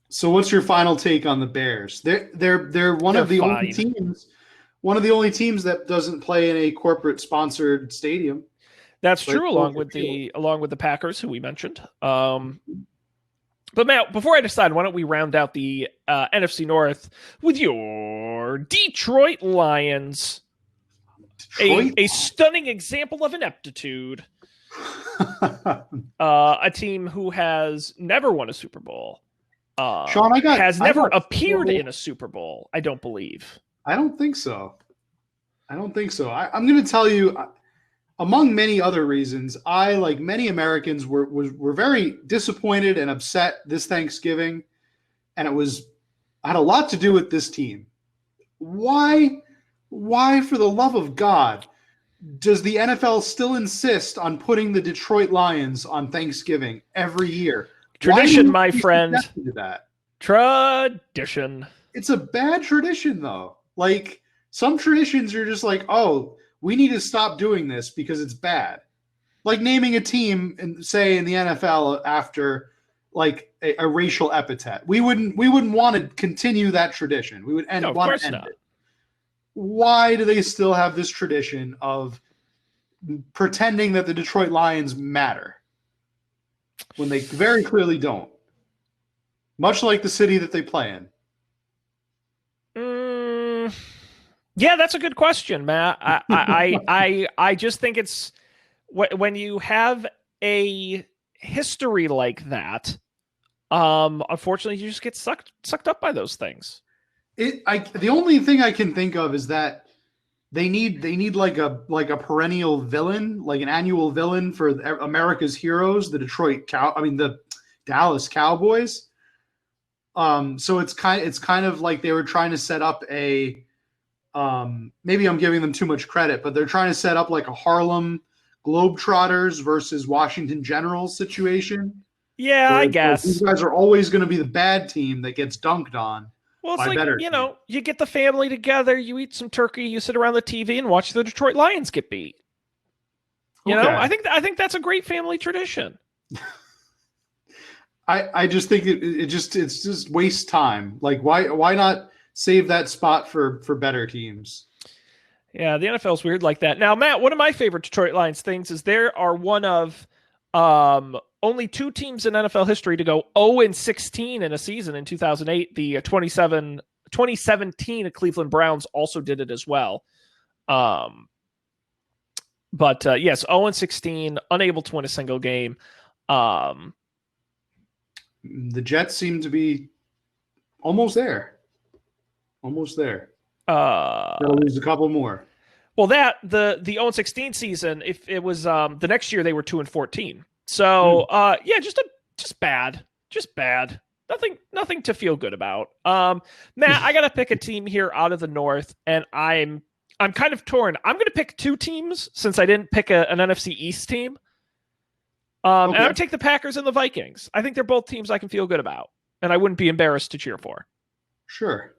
So, what's your final take on the Bears? They're one of the only teams that doesn't play in a corporate sponsored stadium. That's true, along with the Packers, who we mentioned. But Matt, before I decide, why don't we round out the NFC North with your Detroit Lions? A stunning example of ineptitude. A team who has never won a Super Bowl. Shaun, has never appeared in a Super Bowl, I don't believe. I don't think so. I'm going to tell you... Among many other reasons, I, like many Americans, were very disappointed and upset this Thanksgiving, and I had a lot to do with this team. why for the love of God does the NFL still insist on putting the Detroit Lions on Thanksgiving every year? Why do Tradition, you my be friend. subjected to that? Tradition. It's a bad tradition, though. Like, some traditions you're just like, oh, we need to stop doing this because it's bad. Like naming a team and say in the NFL after like a racial epithet. We wouldn't want to continue that tradition. We would No, of want to course end not. it. Why do they still have this tradition of pretending that the Detroit Lions matter when they very clearly don't? Much like the city that they play in. Mm, yeah, that's a good question, Matt. I just think it's when you have a history like that. Unfortunately, you just get sucked up by those things. The only thing I can think of is that they need like a perennial villain, like an annual villain for America's heroes, the Dallas Cowboys. So it's kind of like they were trying to set up maybe I'm giving them too much credit, but they're trying to set up like a Harlem Globetrotters versus Washington Generals situation, Yeah, where I it's like these guess. guys are always going to be the bad team that gets dunked on Well, it's by like, better teams. you get the family together, you eat some turkey, you sit around the TV and watch the Detroit Lions get beat. Okay, I think that's a great family tradition. I just think it's just waste time. Like why not save that spot for better teams? Yeah, the NFL's weird like that. Now, Matt, one of my favorite Detroit Lions things is there are one of only two teams in NFL history to go 0-16 in a season in 2008. The 2017 Cleveland Browns also did it as well. Um, but yes, 0-16, unable to win a single game. Um, The Jets seem to be almost there. Almost there. They'll uh, lose a couple more. well, the 0-16 season, if it was the next year they were 2-14. So Hmm. yeah, just bad, just bad. Nothing to feel good about. Matt, I gotta pick a team here out of the North, and I'm kind of torn. I'm gonna pick two teams since I didn't pick an NFC East team. And I Okay, would take the Packers and the Vikings. I think they're both teams I can feel good about, and I wouldn't be embarrassed to cheer for. sure.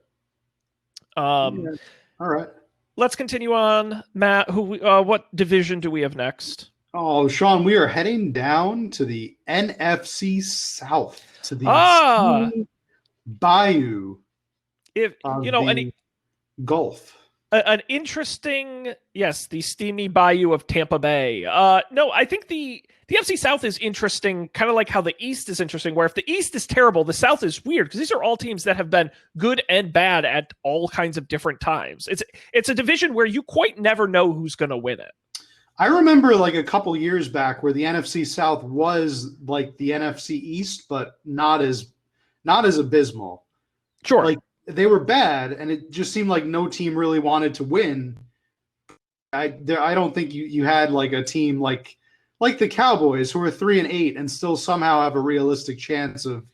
Um, Yeah. All right. let's continue on, Matt. What division do we have next? Oh, Shaun, we are heading down to the NFC South, to the Ah, steaming bayou if of the Gulf. an interesting, yes, the steamy bayou of Tampa Bay. No, I think the FC South is interesting, kind of like how the East is interesting. Where if the East is terrible, the South is weird because these are all teams that have been good and bad at all kinds of different times. It's a division where you quite never know who's going to win it. I remember like a couple years back where the NFC South was like the NFC East, but not as abysmal. Sure. Like they were bad, and it just seemed like no team really wanted to win. I don't think you had like a team like the Cowboys who are 3-8 and still somehow have a realistic chance of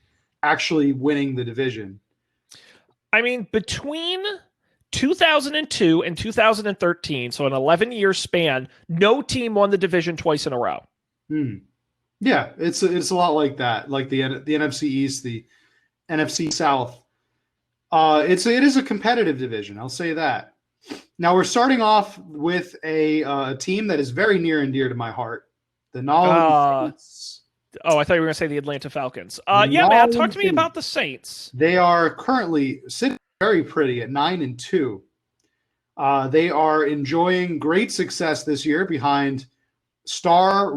actually winning the division. I mean, between 2002 and 2013, so an 11-year span, no team won the division twice in a row. Hmm. Yeah, it's a lot like that, like the NFC East, the NFC South. It is a competitive division. I'll say that. Now we're starting off with a team that is very near and dear to my heart, the New Orleans Uh, Saints. oh, I thought you were going to say the Atlanta Falcons. The Yeah, New man, talk to Orleans me Saints. about the Saints. They are currently sitting very pretty at 9-2. They are enjoying great success this year behind star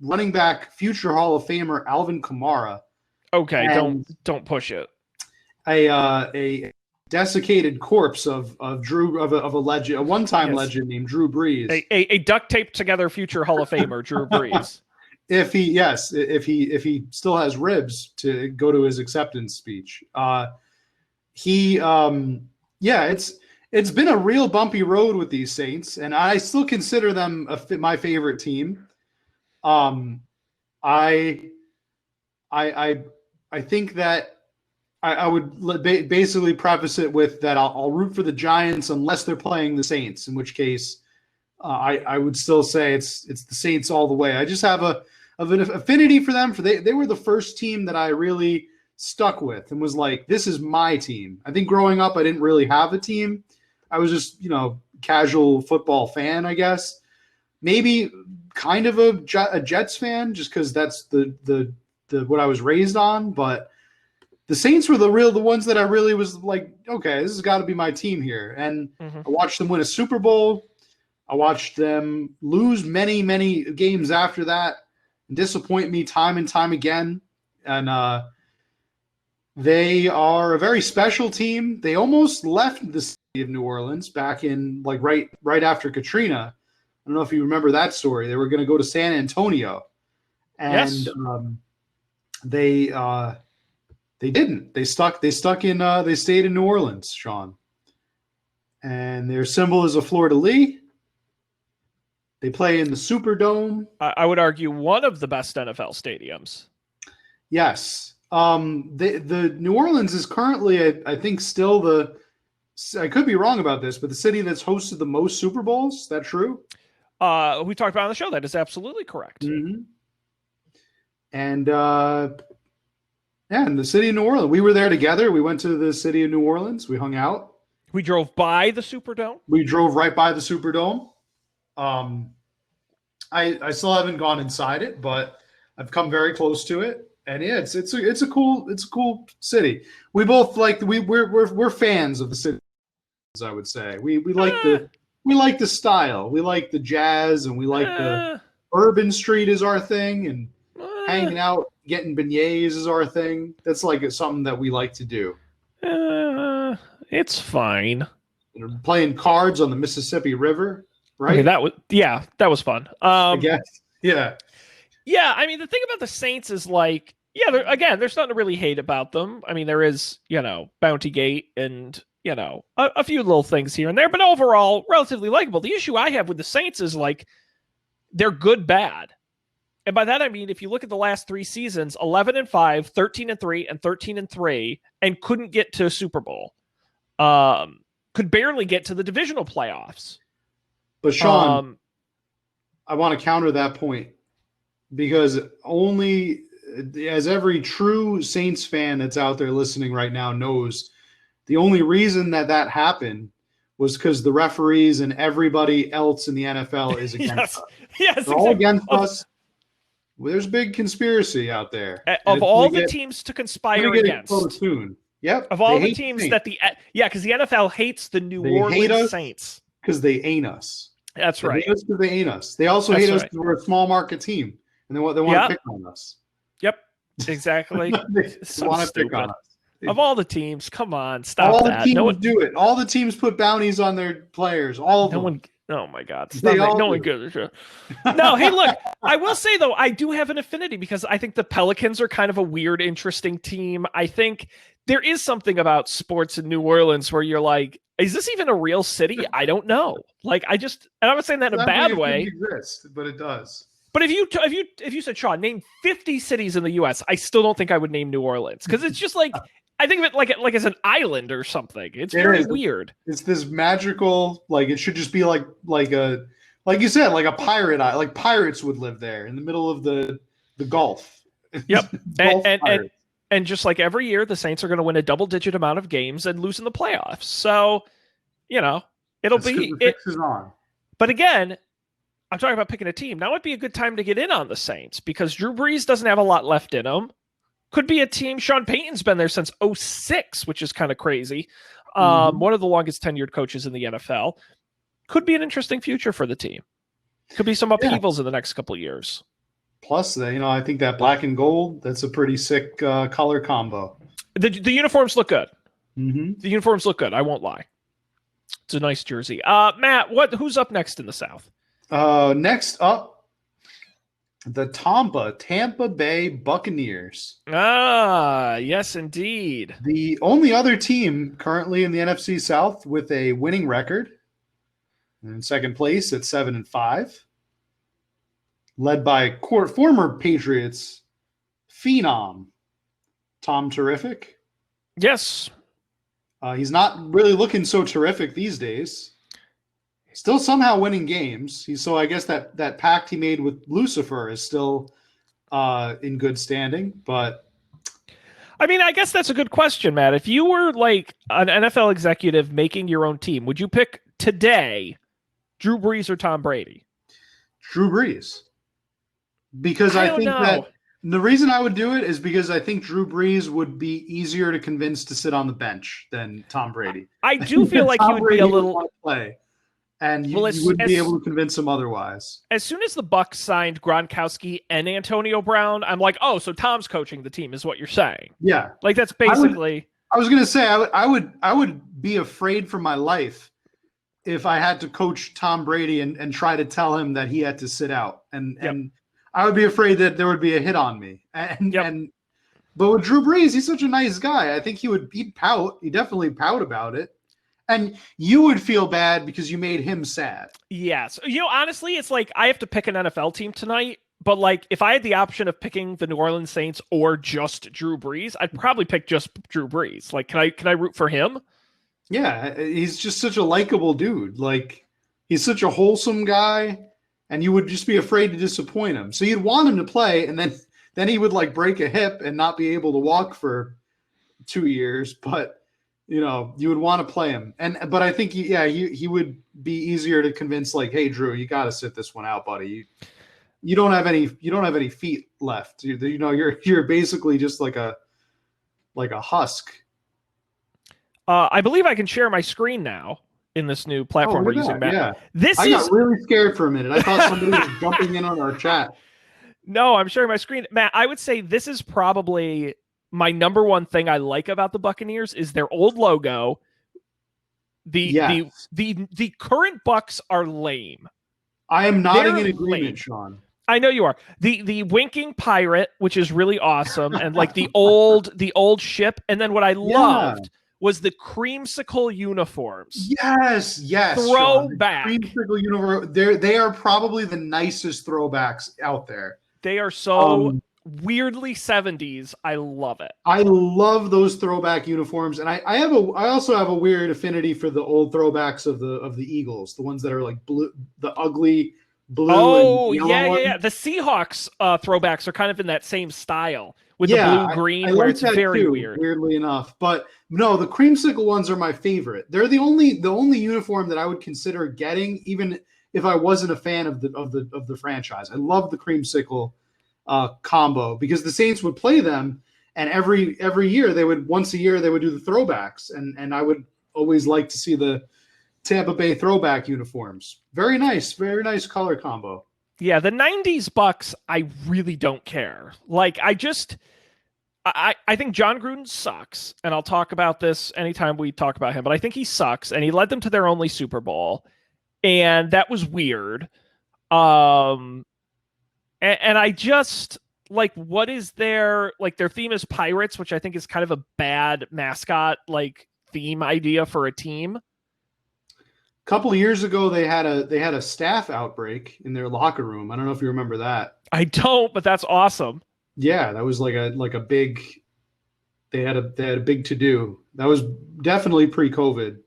running back, future Hall of Famer Alvin Kamara, Okay, and don't push it. a desiccated corpse of Drew of a legend, a one-time Yes, legend named Drew Brees. a duct taped together future Hall of Famer Drew Brees. If he still has ribs to go to his acceptance speech. He yeah, it's been a real bumpy road with these Saints, and I still consider them my favorite team. Um, I I I I think that I would basically preface it with that I'll root for the Giants unless they're playing the Saints, in which case I would still say it's the Saints all the way. I just have an affinity for them. They were the first team that I really stuck with and was like, this is my team. I think growing up I didn't really have a team. I was just casual football fan, I guess. Maybe kind of a Jets fan, just because that's the what I was raised on, but the Saints were the ones that I really was like, okay, this has got to be my team here. And Mm-hmm. I watched them win a Super Bowl. I watched them lose many, many games after that and disappoint me time and time again. And they are a very special team. They almost left the city of New Orleans back in like right after Katrina. I don't know if you remember that story. They were going to go to San Antonio, and Yes. they didn't. They stuck in. They stayed in New Orleans, Shaun. And their symbol is a fleur-de-lis. They play in the Superdome. I would argue one of the best NFL stadiums. Yes. The New Orleans is currently, I think, still I could be wrong about this, but the city that's hosted the most Super Bowls. Is that true? We talked about on the show. That is absolutely correct. Mm-hmm. And and the city of New Orleans. We were there together. We went to the city of New Orleans. We hung out. We drove by the Superdome. We drove right by the Superdome. I still haven't gone inside it, but I've come very close to it, and yeah, it's a cool city. We both we're fans of the city. I would say we like the style. We like the jazz, and we like the urban street is our thing, and hanging out, getting beignets is our thing. That's like something that we like to do. It's fine. Playing cards on the Mississippi River, right? Okay, that was fun. I guess, yeah. Yeah, I mean, the thing about the Saints is like, there's nothing to really hate about them. I mean, there is, Bounty Gate and, a few little things here and there, but overall, relatively likable. The issue I have with the Saints is like, they're good, bad. And by that, I mean, if you look at the last 3 seasons, 11-5, 13-3, and 13-3, and couldn't get to a Super Bowl. Could barely get to the divisional playoffs. But Shaun, I want to counter that point because only as every true Saints fan that's out there listening right now knows, the only reason that happened was because the referees and everybody else in the NFL is against us. Yes, they're all against us. There's a big conspiracy out there. Of all the teams to conspire against. Soon. Yep. Of all the teams because the NFL hates the New Orleans Saints. Because they ain't us. That's right. They hate us because they ain't us. They also hate us because we're a small market team. And they want to pick on us. Yep. Exactly. they want to pick on us. Of all the teams, come on, stop all that. The teams do it. All the teams put bounties on their players. All of them. Oh my God! No one good. No, hey, look. I will say though, I do have an affinity because I think the Pelicans are kind of a weird, interesting team. I think there is something about sports in New Orleans where you're like, is this even a real city? I don't know. Like, and I'm not saying that in a bad way. It exists, but it does. But if you said, Shaun, name 50 cities in the U.S., I still don't think I would name New Orleans because it's just like. I think of it like as an island or something. It's very weird. It's this magical, like it should just be like you said, like a pirate island. Like pirates would live there in the middle of the Gulf. Yep. and just like every year, the Saints are going to win a double-digit amount of games and lose in the playoffs. So, it'll be it. Is on. But again, I'm talking about picking a team. Now would be a good time to get in on the Saints because Drew Brees doesn't have a lot left in him. Could be a team. Sean Payton's been there since 2006, which is kind of crazy. One of the longest tenured coaches in the NFL. Could be an interesting future for the team. Could be some upheavals in the next couple of years. Plus, I think that black and gold, that's a pretty sick color combo. The uniforms look good. Mm-hmm. The uniforms look good. I won't lie. It's a nice jersey. Matt, who's up next in the South? Next up, the Tampa Bay Buccaneers. Yes, indeed. The only other team currently in the NFC South with a winning record. In second place at 7-5. Led by former Patriots phenom Tom Terrific. Yes. He's not really looking so terrific these days. Still somehow winning games. So I guess that pact he made with Lucifer is still in good standing. But I mean, I guess that's a good question, Matt. If you were like an NFL executive making your own team, would you pick today Drew Brees or Tom Brady? Drew Brees, because I I don't think know. that the reason I would do it is because I think Drew Brees would be easier to convince to sit on the bench than Tom Brady. I I do think feel that like he Tom would be a Brady would little want to play, and well you wouldn't be able to convince him otherwise. as soon as the Bucks signed Gronkowski and Antonio Brown, I'm like, oh, so Tom's coaching the team, is what you're saying. Yeah, Like that's I would. basically I was gonna say I would be afraid for my life if I had to coach Tom Brady and try to tell him that he had to sit out, yep, and I would be afraid that there would be a hit on me. yep. But with Drew Brees, he's such a nice guy. I think he'd pout. He definitely pout about it, and you would feel bad because you made him sad. Yes. Honestly, it's like I have to pick an NFL team tonight, but like if I had the option of picking the New Orleans Saints or just Drew Brees, I'd probably pick just Drew Brees. Like can I root for him? Yeah, he's just such a likable dude. Like he's such a wholesome guy, and you would just be afraid to disappoint him. So you'd want him to play, and then he would like break a hip and not be able to walk for 2 years. But you would want to play him, but I think he would be easier to convince. Like, hey, Drew, you got to sit this one out, buddy. You don't have any feet left. You're basically just like a husk. I believe I can share my screen now in this new platform we're using, Matt. Yeah. This I is got really scared for a minute. I thought somebody was jumping in on our chat. No, I'm sharing my screen. Matt, I would say this is probably my number one thing I like about the Buccaneers is their old logo. The current Bucks are lame. I am nodding They're in agreement, lame. Shaun. I know you are. The winking pirate, which is really awesome, and like the old ship, and then what I loved was the creamsicle uniforms. Yes. Throwback. Creamsicle uniform. They are probably the nicest throwbacks out there. They are so weirdly 70s. I love it. I love those throwback uniforms, and I also have a weird affinity for the old throwbacks of the Eagles, the ones that are like blue, the ugly blue. Oh, and yellow yeah. The Seahawks throwbacks are kind of in that same style with the blue green, where it's very weird. Weirdly enough, but no, the creamsicle ones are my favorite. They're the only uniform that I would consider getting, even if I wasn't a fan of the franchise. I love the creamsicle combo because the Saints would play them, and every year once a year they would do the throwbacks, and I would always like to see the Tampa Bay throwback uniforms. Very nice color combo. Yeah, the 90s Bucks, I really don't care. Like, I think John Gruden sucks, and I'll talk about this anytime we talk about him, but I think he sucks, and he led them to their only Super Bowl, and that was weird. And I just, like, what is their theme is pirates, which I think is kind of a bad mascot, like, theme idea for a team. Couple of years ago, they had a staph outbreak in their locker room. I don't know if you remember that. I don't, but that's awesome. Yeah, that was like a big. They had a big to do. That was definitely pre-COVID,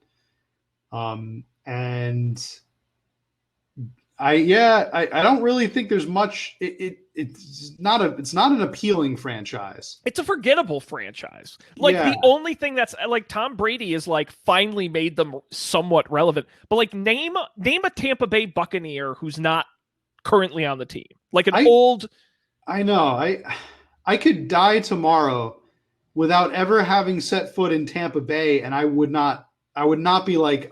and I don't really think there's much. It's not an appealing franchise. It's a forgettable franchise. Like the only thing that's like Tom Brady is like finally made them somewhat relevant. But like name a Tampa Bay Buccaneer who's not currently on the team. Like old. I know. I could die tomorrow without ever having set foot in Tampa Bay, and I would not be like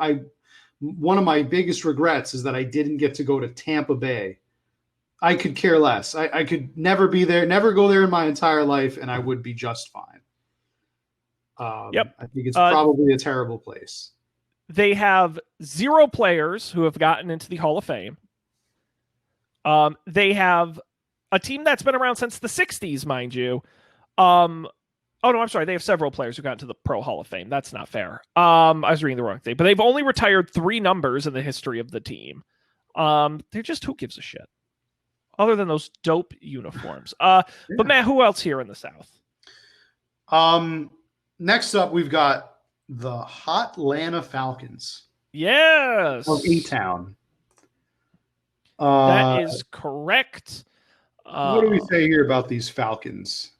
one of my biggest regrets is that I didn't get to go to Tampa Bay. I could care less. I could never be there, never go there in my entire life, and I would be just fine. Yep. I think it's probably a terrible place. They have 0 players who have gotten into the Hall of Fame. They have a team that's been around since the 60s, mind you. Oh, no, I'm sorry. They have several players who got into the Pro Hall of Fame. That's not fair. I was reading the wrong thing. But they've only retired 3 numbers in the history of the team. They're just, who gives a shit? Other than those dope uniforms. But Matt, who else here in the South? Next up, we've got the Hot Atlanta Falcons of Yes, A-Town. that Uh, is correct. what do we Uh, say here about these Falcons?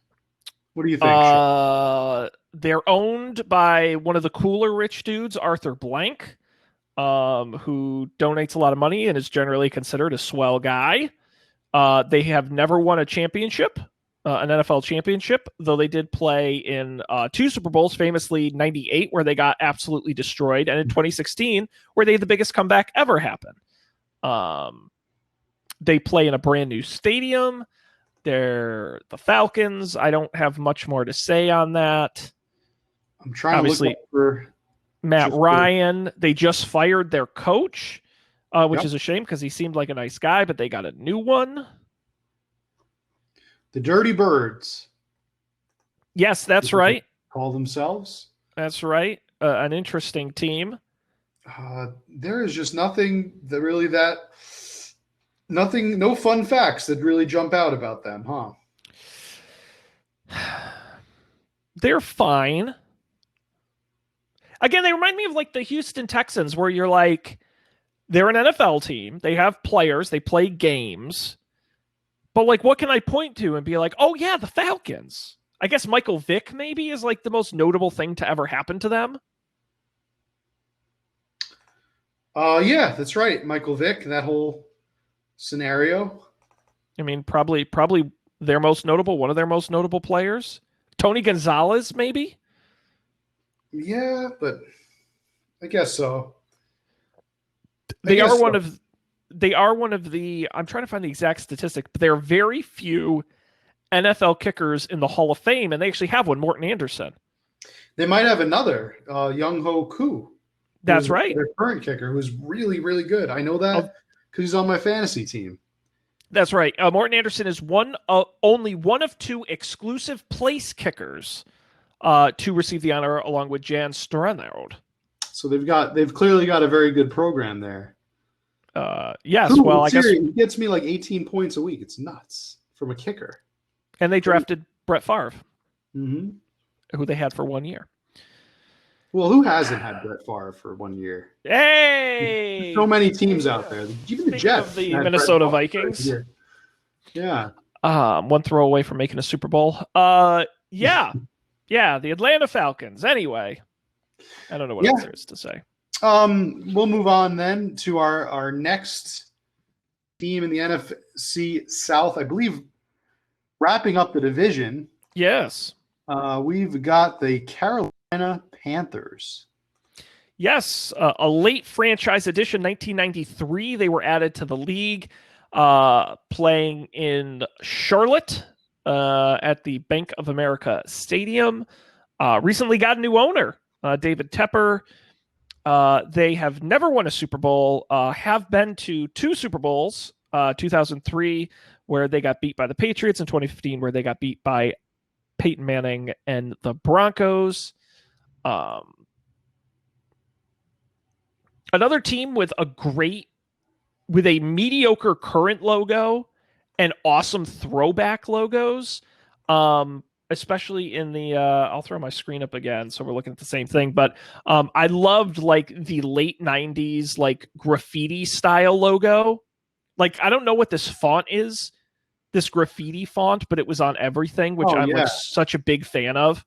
What do you think, Shaun? they're owned by one of the cooler rich dudes, Arthur Blank, who donates a lot of money and is generally considered a swell guy. They have never won a championship, an NFL championship, though they did play in two Super Bowls, famously 98, where they got absolutely destroyed, and in 2016, where they had the biggest comeback ever happen. Um, they play in a brand new stadium. They're the Falcons. I don't have much more to say on that. I'm trying to look up Obviously, for Matt just for, Ryan, they just fired their coach, which yep, is a shame because he seemed like a nice guy, but they got a new one. the Dirty Birds. Yes, that's right. Call themselves. That's right. An interesting team. There is just nothing that really nothing, no fun facts that really jump out about them, huh? They're fine. Again, they remind me of like the Houston Texans, where you're like, they're an NFL team. They have players. They play games. But like, what can I point to and be like, oh yeah, the Falcons? I guess Michael Vick maybe is like the most notable thing to ever happen to them. Yeah, that's right. Michael Vick, that whole scenario. I mean, probably their most notable, one of their most notable players. Tony Gonzalez, maybe. Yeah, but I guess so. They are one of the I'm trying to find the exact statistic, but there are very few NFL kickers in the Hall of Fame, and they actually have one, Morton Anderson. They might have another, Young Ho Koo. That's right. Their current kicker, who's really, really good. I know that because he's on my fantasy team. That's right. Morton Anderson is only one of two exclusive place kickers to receive the honor, along with Jan Strenard. So they've clearly got a very good program there. Yes. Ooh, well, I guess he gets me like 18 points a week. It's nuts from a kicker. And they drafted Brett Favre, mm-hmm. who they had for 1 year. Well, who hasn't had Brett Favre for 1 year? Hey, there's so many teams out there. Even the Jets, the Minnesota Vikings. Yeah. One throw away from making a Super Bowl. Yeah, the Atlanta Falcons. Anyway, I don't know what else there is to say. We'll move on then to our next team in the NFC South. I believe wrapping up the division. Yes. We've got the Carolina Panthers. Yes, a late franchise addition, 1993. They were added to the league, playing in Charlotte at the Bank of America Stadium. Recently got a new owner, David Tepper. They have never won a Super Bowl, have been to two Super Bowls, 2003, where they got beat by the Patriots, and 2015, where they got beat by Peyton Manning and the Broncos. Another team with a mediocre current logo and awesome throwback logos, especially in the I'll throw my screen up again so we're looking at the same thing, but I loved like the late 90s like graffiti style logo. Like, I don't know what this font is, this graffiti font, but it was on everything, which I'm like such a big fan of.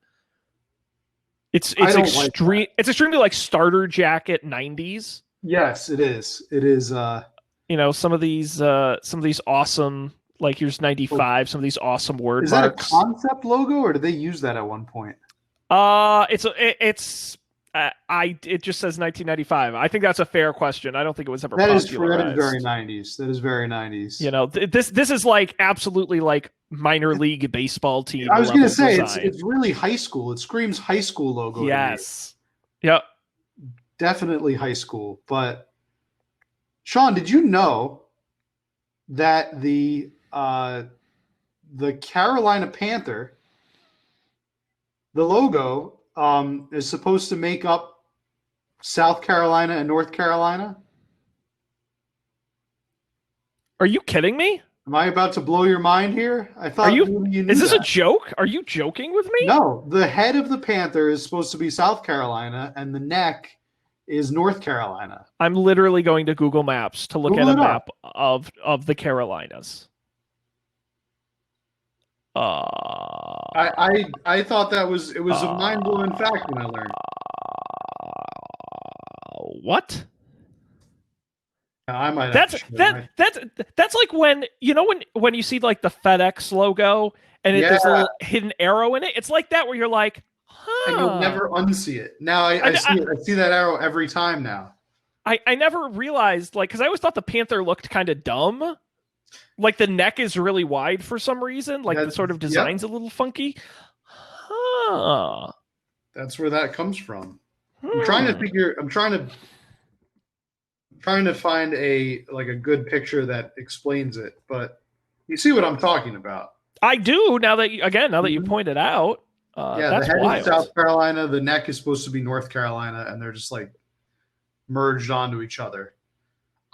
It's extreme. Like, it's extremely like starter jacket 90s. Yes, it is. It is. Some of these awesome, like here's 95. Some of these awesome word is marks. Is that a concept logo, or did they use that at one point? It just says 1995. I think that's a fair question. I don't think it was ever popularized. That is very 90s. That is very 90s. This is like absolutely like minor league baseball team. I was going to say it's really high school. It screams high school logo. Yes. Yep. Definitely high school. But Shaun, did you know that the Carolina Panther, the logo, is supposed to make up South Carolina and North Carolina? Are you kidding me? Am I about to blow your mind here? I Are thought you? maybe you Is knew this a that. joke? Are you joking with me? No, the head of the panther is supposed to be South Carolina, and the neck is North Carolina. I'm literally going to Google Maps to look at Google a it up. map of the Carolinas. Uh, I thought that was it was a mind blowing uh, fact when I learned. what? I might have to That's show that my. that's that's like when when you see like the FedEx logo and Yeah, there's a little hidden arrow in it. It's like that where you're like, and you'll huh. never unsee it. Now I see I, it. I see that arrow every time now. I never realized like because I always thought the panther looked kind of dumb. Like the neck is really wide for some reason. Like the That sort of yep, design's a little funky. Huh. that's where that comes from. I'm trying to Hmm. figure. I'm trying to find a like a good picture that explains it, but you see what I'm talking about. I do now that you Mhm. pointed out. Yeah, the That's head is wild. South Carolina, the neck is supposed to be North Carolina, and they're just like merged onto each other.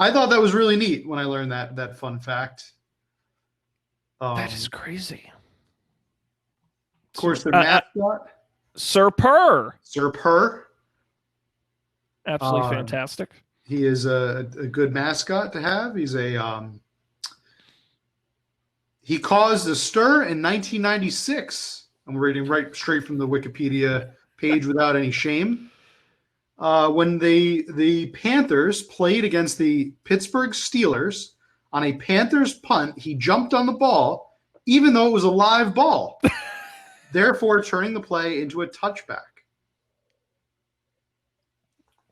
I thought that was really neat when I learned that fun fact. That is Of crazy. course, their Uh, uh, mascot, Sir Purr. Sir Purr. Absolutely Uh, fantastic. he is a good mascot to have. He caused a stir in 1996. I'm reading right straight from the Wikipedia page without any shame. When the Panthers played against the Pittsburgh Steelers on a Panthers punt, he jumped on the ball, even though it was a live ball, therefore turning the play into a touchback.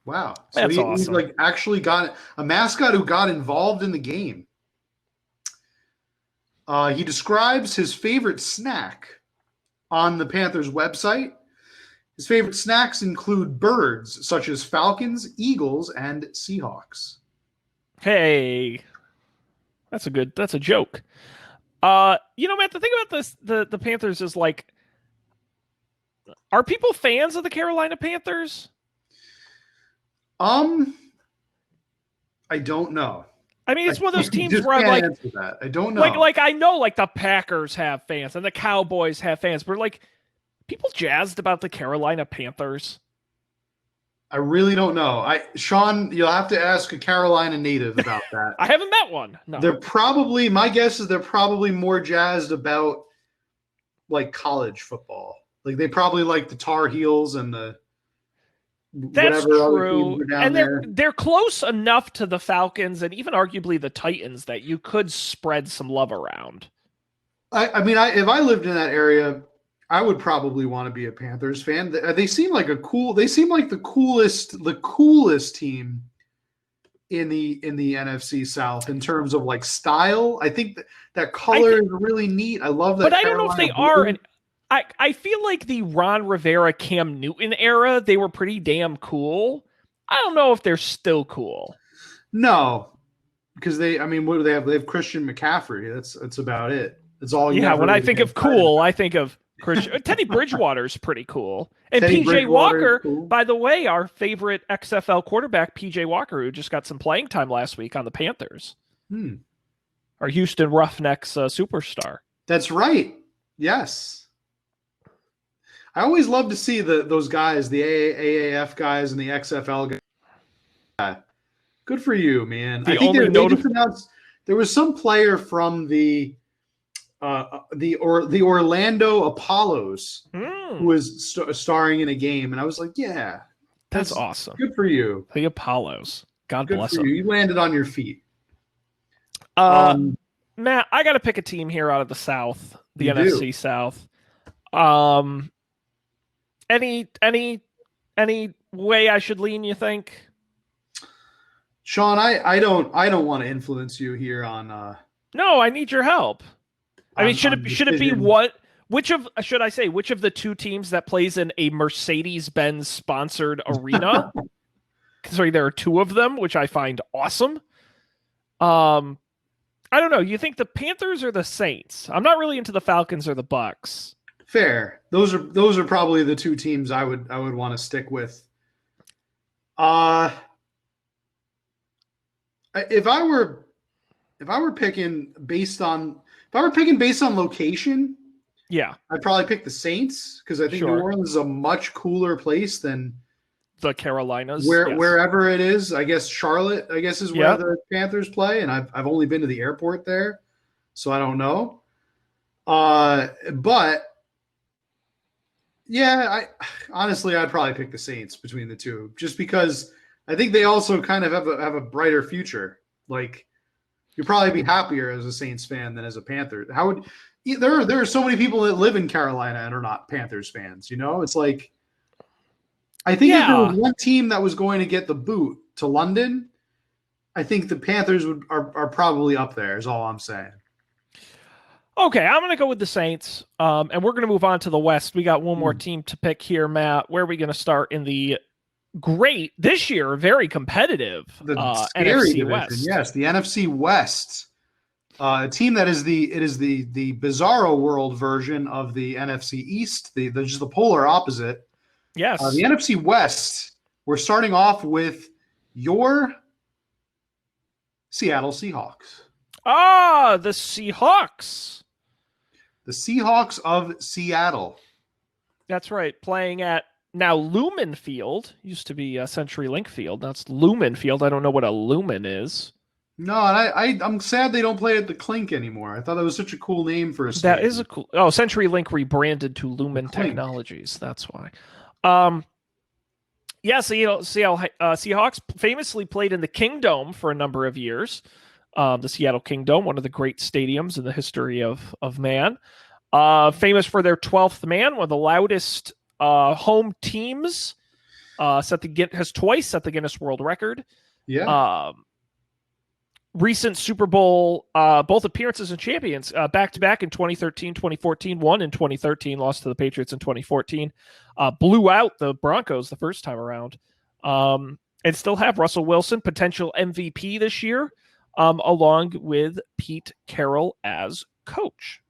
Wow! So That's he awesome. like actually got a mascot who got involved in the game. He describes his favorite snack on the Panthers website. His favorite snacks include birds such as falcons, eagles, and seahawks. Hey, that's a joke. Matt, the thing about the Panthers is like, are people fans of the Carolina Panthers? Um, I don't know. I mean, I it's one of those teams just where I'm can't like, answer that. I don't know. I know like the Packers have fans and the Cowboys have fans, but like people jazzed about the Carolina Panthers. I really don't know. Shaun, you'll have to ask a Carolina native about that. I haven't met one. No, They're probably my guess is they're probably more jazzed about like college football. Like they probably like the Tar Heels and the that's whatever other teams true, are down and they're there. they're close enough to the Falcons and even arguably the Titans that you could spread some love around. If I lived in that area, I would probably want to be a Panthers fan. They seem like They seem like the coolest team in the NFC South in terms of like style. I think that I color think, is really neat. I love but that I don't know if Carolina they are. blue. And I feel like the Ron Rivera, Cam Newton era, they were pretty damn cool. I don't know if they're still cool. No, because I mean, what do they have? They have Christian McCaffrey. That's about it. That's all you Yeah, ever when I really think get of excited cool, about. I think of Teddy Bridgewater's pretty cool. And Teddy PJ Bridgewater is Walker, cool. by the way, our favorite XFL quarterback, PJ Walker, who just got some playing time last week on the Panthers, Hmm. our Houston Roughnecks superstar. That's right. Yes. I always love to see those guys, the AAF guys and the XFL guys. Good for you, man. I The think only they note just announced there was some player from the Orlando Apollos who was starring in a game, and I was like, yeah, that's that's awesome. good for you. The Apollos. God Good bless for them. you. You landed on your feet. Uh, Um, Matt, I got to pick a team here out of the South, the you do, NFC South. Um, any any way I should lean? You think? Shaun. I don't want to influence you here on No, I need your help. I mean, on should it be decisions. what? Which of should I say? Which of the two teams that plays in a Mercedes-Benz sponsored arena? Sorry, there are two of them, which I find awesome. Um, I don't know. You think the Panthers or the Saints? I'm not really into the Falcons or the Bucks. Fair. Those are probably the two teams I would want to stick with. Uh if I were if I were picking based on location, Yeah, I'd probably pick the Saints because I think New sure. Orleans is a much cooler place than The Carolinas, yes. wherever it is. I guess Charlotte, I guess, is where Yep. the Panthers play, and I've only been to the airport there, so I don't know. But yeah, I honestly I'd probably pick the Saints between the two, just because I think they also kind of have a brighter future. Like you'd probably be happier as a Saints fan than as a Panther. How would there are so many people that live in Carolina and are not Panthers fans. You know, it's like I think if there was Yeah. one team that was going to get the boot to London, I think the Panthers are probably up there. Is all I'm saying. Okay, I'm going to go with the Saints. And we're going to move on to the West. We got one more Hmm. team to pick here, Matt. Where are we going to start in the great, this year, very competitive The scary NFC division, West? yes, the NFC West. A team that is the bizarro world version of the NFC East, the just the polar opposite. The Yes. NFC West. We're starting off with your Seattle Seahawks, Ah, the Seahawks. the Seahawks of Seattle. That's right. Playing at now Lumen Field. Used to be CenturyLink Field. That's Lumen Field. I don't know what a Lumen is. No, and I'm sad they don't play at the Clink anymore. I thought that was such a cool name for a That is a stadium. cool. Oh, CenturyLink rebranded to The Lumen Clink. Technologies. That's why. Um, yeah, so Seattle Seahawks famously played in the Kingdome for a number of years. The Seattle Kingdome, one of the great stadiums in the history of man. Famous for their 12th man, one of the loudest home teams. Has twice set the Guinness World Record. Yeah. Um, Recent Super Bowl, both appearances and champions, back to back in 2013, 2014, won in 2013, lost to the Patriots in 2014, blew out the Broncos the first time around, and still have Russell Wilson, potential MVP this year, along with Pete Carroll as coach.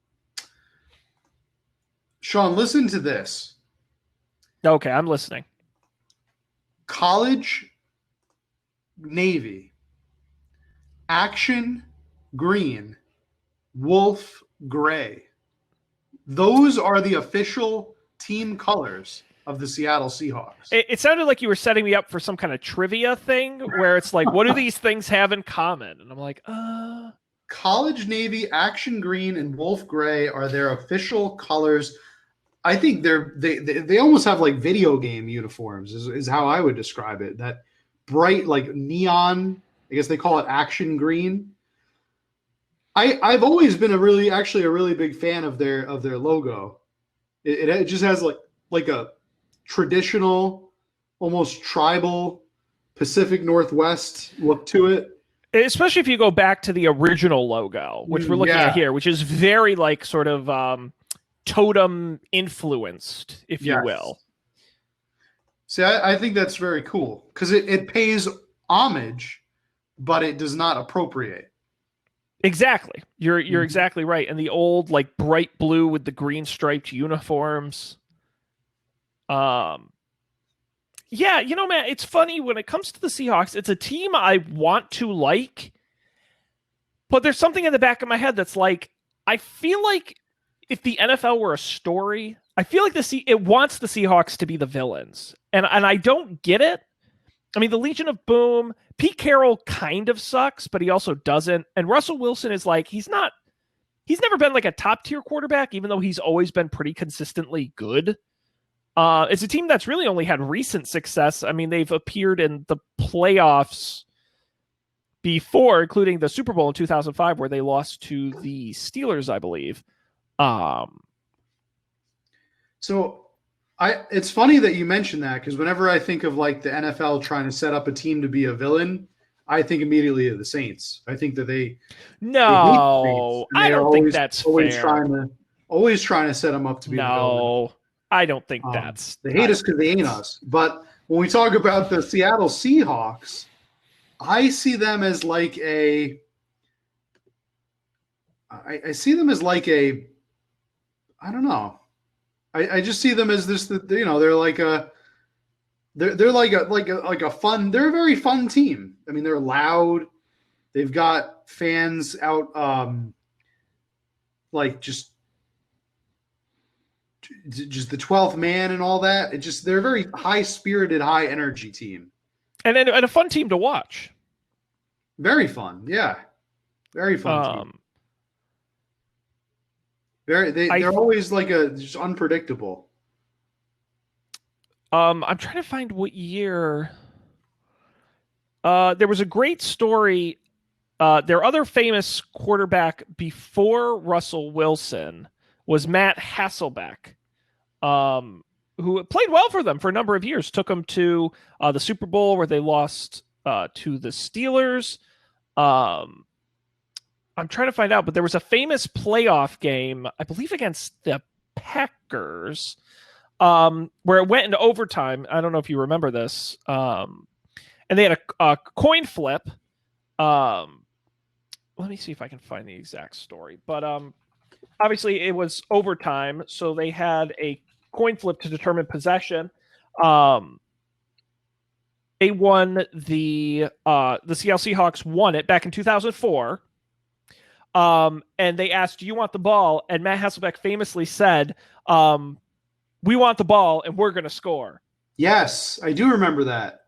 Shaun, listen to this. Okay, I'm listening. College Navy, Action Green, Wolf Gray. Those are the official team colors of the Seattle Seahawks. It sounded like you were setting me up for some kind of trivia thing where it's like, what do these things have in common? And I'm like, College Navy, Action Green, and Wolf Gray are their official colors. I think they almost have like video game uniforms is how I would describe it. That bright like neon, I guess they call it Action Green. I've always been a really big fan of their logo. It just has like a traditional, almost tribal Pacific Northwest look to it. especially if you go back to the original logo, which we're looking Yeah. at here, which is very like sort of totem influenced, if you Yes. will. See, I think that's very cool because it pays homage, but it does not appropriate. Exactly. You're exactly right. And the old like bright blue with the green striped uniforms. Yeah, man, it's funny when it comes to the Seahawks, it's a team I want to like, but there's something in the back of my head that's like, I feel like if the NFL were a story, I feel like it wants the Seahawks to be the villains. And I don't get it. I mean, the Legion of Boom, Pete Carroll kind of sucks, but he also doesn't. And Russell Wilson is like, he's never been like a top tier quarterback, even though he's always been pretty consistently good. It's a team that's really only had recent success. I mean, they've appeared in the playoffs before, including the Super Bowl in 2005, where they lost to the Steelers, I believe. So it's funny that you mentioned that because whenever I think of like the NFL trying to set up a team to be a villain, I think immediately of the Saints. I think that they hate the Saints, and I they are don't think that's fair. trying to set them up to be the villain. No, I don't think that's. They hate us because they ain't us. But when we talk about the Seattle Seahawks, I see them as like a. I see them as like a. I don't know. I just see them as this. They're like a. They're like a fun. They're a very fun team. I mean, they're loud. They've got fans out, like just the 12th man and all that. They're a very high spirited, high energy team. And a fun team to watch. Very fun, yeah, very fun team. They're always like just unpredictable. I'm trying to find what year. There was a great story. Their other famous quarterback before Russell Wilson was Matt Hasselbeck, who played well for them for a number of years. Took them to the Super Bowl where they lost to the Steelers. I'm trying to find out, but there was a famous playoff game, I believe, against the Packers, where it went into overtime. I don't know if you remember this. And they had a coin flip. Let me see if I can find the exact story. But obviously, it was overtime, so they had a coin flip to determine possession. They won the Seattle Seahawks won it back in 2004. And they asked, "Do you want the ball?" And Matt Hasselbeck famously said, "We want the ball, and we're going to score." Yes, I do remember that.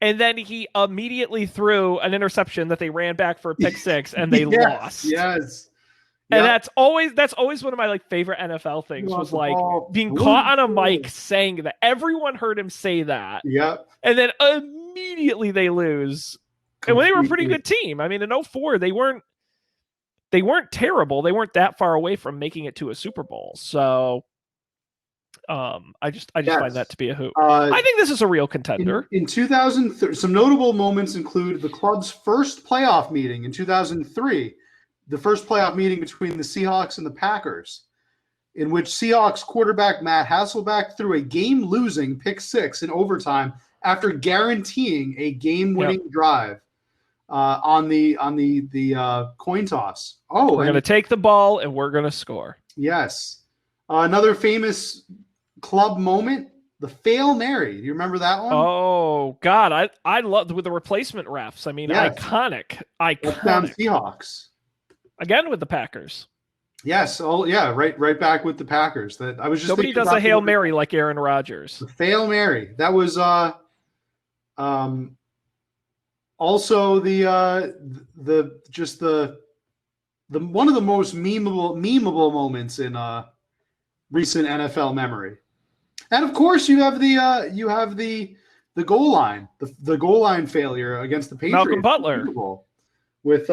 And then he immediately threw an interception that they ran back for a pick six, and they lost. Yes. And that's always one of my favorite NFL things was being caught on a mic saying that. Everyone heard him say that. Yep. And then immediately they lose. And when they were a pretty good team. I mean, in 2004, they weren't terrible. They weren't that far away from making it to a Super Bowl. So I just find that to be a hoot. I think this is a real contender. In 2003, some notable moments include the club's first playoff meeting in 2003, the first playoff meeting between the Seahawks and the Packers, in which Seahawks quarterback Matt Hasselbeck threw a game-losing pick six in overtime after guaranteeing a game-winning drive on the coin toss. Oh, we're going to take the ball and we're going to score. Yes. Another famous club moment, the Fail Mary. Do you remember that one? Oh God, I love with the replacement refs. I mean, iconic. Seahawks again with the Packers. Yes. Oh yeah. Right back with the Packers. That I was just nobody does a Hail Mary like Aaron Rodgers. The Fail Mary. That was also the one of the most memeable moments in recent NFL memory. And of course, you have the goal line, the goal line failure against the Patriots. Malcolm Butler with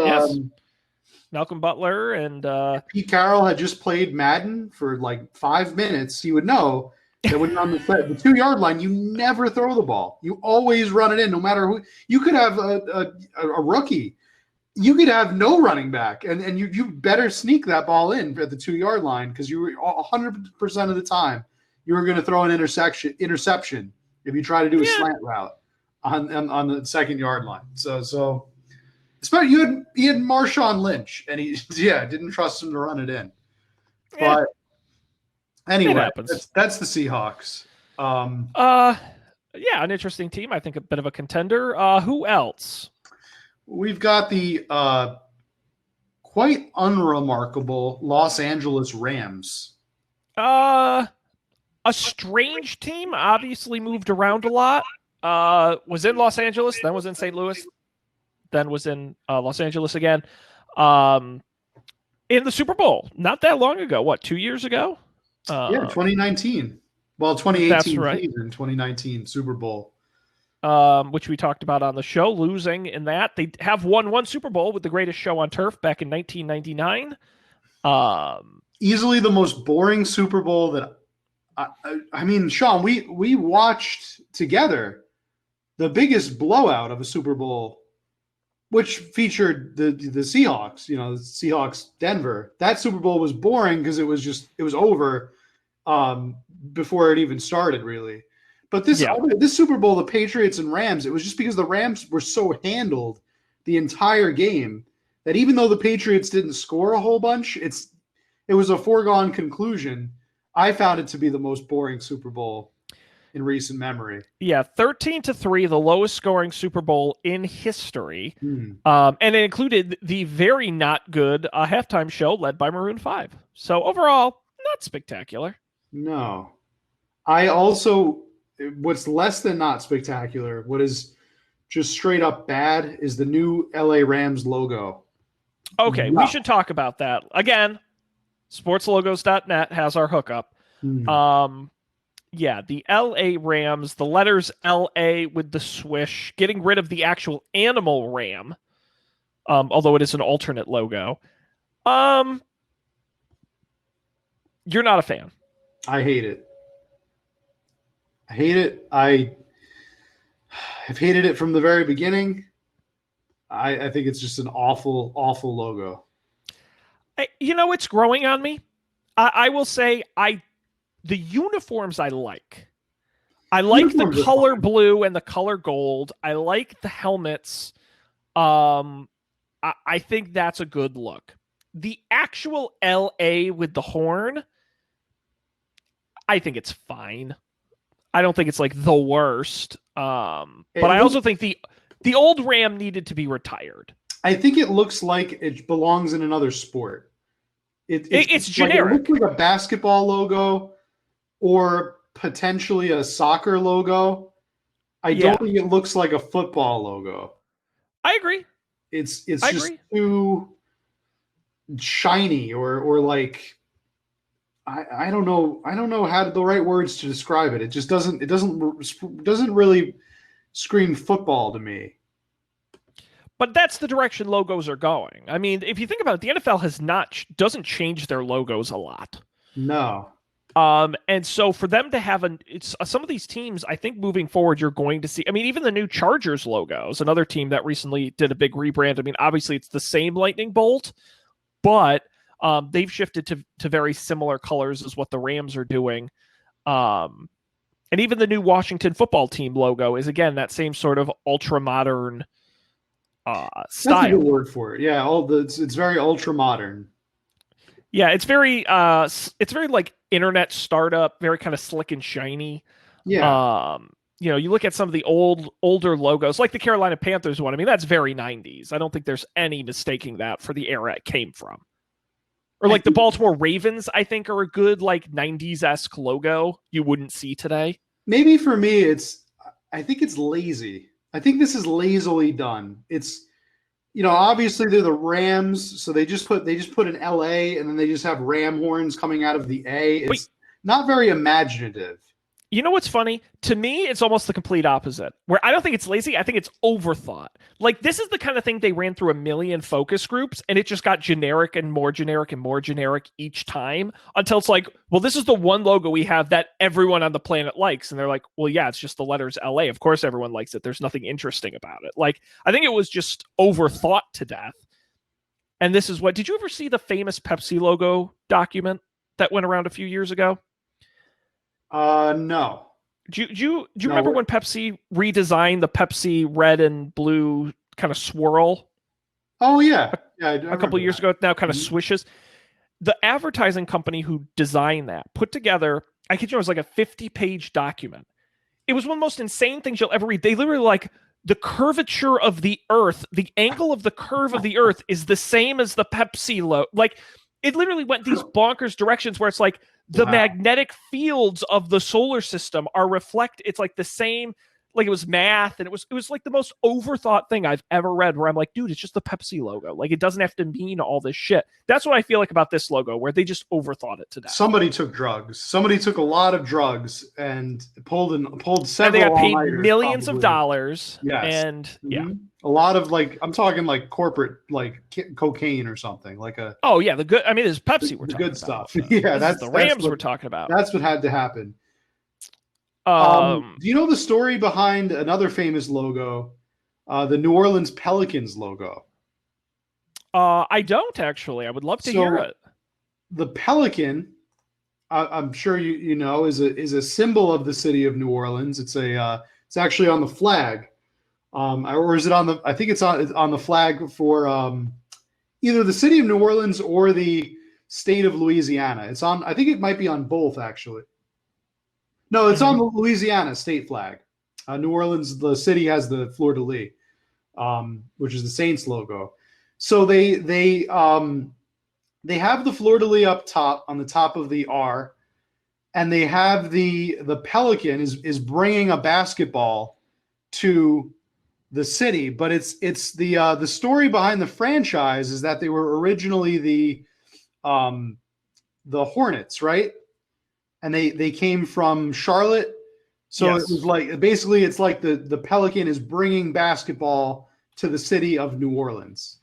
Malcolm Butler and Pete Carroll had just played Madden for like 5 minutes. He would know that when you're on the 2-yard line, you never throw the ball. You always run it in, no matter who. You could have a rookie. You could have no running back, and you better sneak that ball in at the 2-yard line because you were 100% of the time you were going to throw an interception if you try to do a slant route on the 2nd-yard line. So especially you had Marshawn Lynch, and he didn't trust him to run it in. But anyway, that's the Seahawks. An interesting team. I think a bit of a contender. Who else? We've got the quite unremarkable Los Angeles Rams. A strange team, obviously moved around a lot. Was in Los Angeles, then was in St. Louis, then was in Los Angeles again. In the Super Bowl, not that long ago. What, 2 years ago? 2019. Well, 2018 that's right. Season, 2019 Super Bowl. Which we talked about on the show, losing in that. They have won one Super Bowl with the greatest show on turf back in 1999. Easily the most boring Super Bowl that I mean, Shaun, we watched together the biggest blowout of a Super Bowl, which featured the Seahawks, the Seahawks Denver. That Super Bowl was boring because it was over before it even started, really. But this Super Bowl, the Patriots and Rams, it was just because the Rams were so handled the entire game that even though the Patriots didn't score a whole bunch, it was a foregone conclusion. I found it to be the most boring Super Bowl in recent memory. Yeah, 13-3, the lowest scoring Super Bowl in history. Hmm. And it included the very not good halftime show led by Maroon 5. So overall, not spectacular. No. I also, what's less than not spectacular, what is just straight up bad, is the new LA Rams logo. Okay, we No. should talk about that. Again, sportslogos.net has our hookup. Hmm. Um, yeah, the LA Rams, the letters LA with the swish, getting rid of the actual animal ram, although it is an alternate logo. Um, you're not a fan. I hate it. I hate it. I have hated it from the very beginning. I think it's just an awful, awful logo. It's growing on me. I will say the uniforms I like. I like the Uniforms are color fine. blue and the color gold. I like the helmets. I think that's a good look. The actual LA with the horn, I think it's fine. I don't think it's like the worst. But I also think the old Ram needed to be retired. I think it looks like it belongs in another sport. It's like it generic. looks like a basketball logo or potentially a soccer logo. I Yeah, don't think it looks like a football logo. I agree. It's I just agree. too shiny or like I don't know how the right words to describe it. It just doesn't really scream football to me. But that's the direction logos are going. I mean, if you think about it, the NFL doesn't change their logos a lot. No. And so for them to have some of these teams, I think moving forward, you're going to see. I mean, even the new Chargers logo is another team that recently did a big rebrand. I mean, obviously it's the same lightning bolt, but they've shifted to very similar colors as what the Rams are doing. And even the new Washington football team logo is again that same sort of ultra modern style. That's a good word for it. Yeah, it's very ultra modern. Yeah, it's very like internet startup, very kind of slick and shiny. Yeah. You look at some of the older logos, like the Carolina Panthers one. I mean, that's very 90s. I don't think there's any mistaking that for the era it came from. Or like the Baltimore Ravens, I think are a good like 90s-esque logo you wouldn't see today. Maybe for me I think it's lazy. I think this is lazily done. It's obviously they're the Rams, so they just put an LA and then they just have ram horns coming out of the A. It's not very imaginative. You know what's funny? To me, it's almost the complete opposite. Where I don't think it's lazy, I think it's overthought. Like this is the kind of thing they ran through a million focus groups and it just got generic and more generic and more generic each time until it's like, well, this is the one logo we have that everyone on the planet likes. And they're like, well, yeah, it's just the letters LA. Of course everyone likes it. There's nothing interesting about it. Like I think it was just overthought to death. And this is did you ever see the famous Pepsi logo document that went around a few years ago? No. Do you remember when Pepsi redesigned the Pepsi red and blue kind of swirl? Oh yeah, a couple of years ago. Now kind of swishes. The advertising company who designed that put together, I kid you, it was like a 50-page document. It was one of the most insane things you'll ever read. They literally like the curvature of the Earth, the angle of the curve of the Earth is the same as the Pepsi logo. Like it literally went these bonkers directions where it's like the magnetic fields of the solar system are it's like the same, like it was math, and it was like the most overthought thing I've ever read where I'm like, dude, it's just the Pepsi logo. Like it doesn't have to mean all this shit. That's what I feel like about this logo, where they just overthought it to death. Somebody took drugs. Somebody took a lot of drugs and pulled several. And they got paid millions of dollars. Yes. And yeah. A lot of I'm talking like corporate, like cocaine or something like a. Oh yeah, there's Pepsi. We're talking good about. stuff. Yeah, that's the Rams we're talking about. That's what had to happen. Do you know the story behind another famous logo, the New Orleans Pelicans logo? I don't actually. I would love to hear it. The pelican, I'm sure you know, is a symbol of the city of New Orleans. It's actually on the flag. Or is it on the? I think it's on the flag for either the city of New Orleans or the state of Louisiana. It's on. I think it might be on both actually. No, it's Mm-hmm. on the Louisiana state flag. New Orleans, the city has the fleur de lis, which is the Saints logo. So they have the fleur de lis up top on the top of the R, and they have the pelican is bringing a basketball to the city. But it's the story behind the franchise is that they were originally the Hornets, right? And they came from Charlotte. So it was Yes, like basically it's like the Pelican is bringing basketball to the city of New Orleans.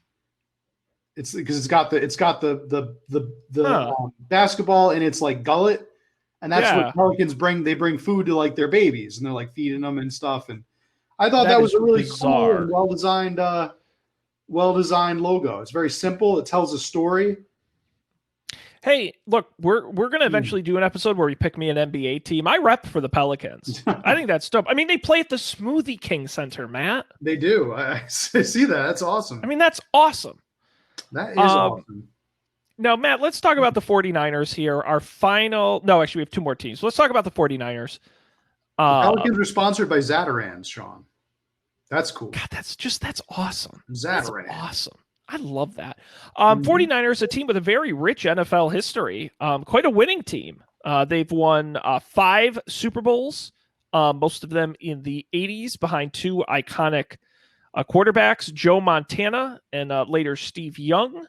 It's because it's got the huh? basketball in its like gullet, and that's what Yeah, Pelicans bring. They bring food to like their babies, and they're like feeding them and stuff. And I thought that that was is a really cool and bizarre. well designed logo. It's very simple. It tells a story. Hey, look, we're gonna eventually do an episode where we pick me an NBA team. I rep for the Pelicans. I think that's dope. I mean, they play at the Smoothie King Center, Matt. They do. I see that. That's I awesome. mean, that's awesome. That is Um, awesome. Now, Matt, let's talk about the 49ers here. Our final, no, actually, we have two more teams. Let's talk about the 49ers. The Uh, Pelicans are sponsored by Zatarans, Shaun. That's cool. God, that's awesome. That's Zatarans. awesome. I love that. Mm-hmm. 49ers, a team with a very rich NFL history, quite a winning team. They've won 5 Super Bowls, most of them in the 80s, behind 2 iconic quarterbacks, Joe Montana and later Steve Young.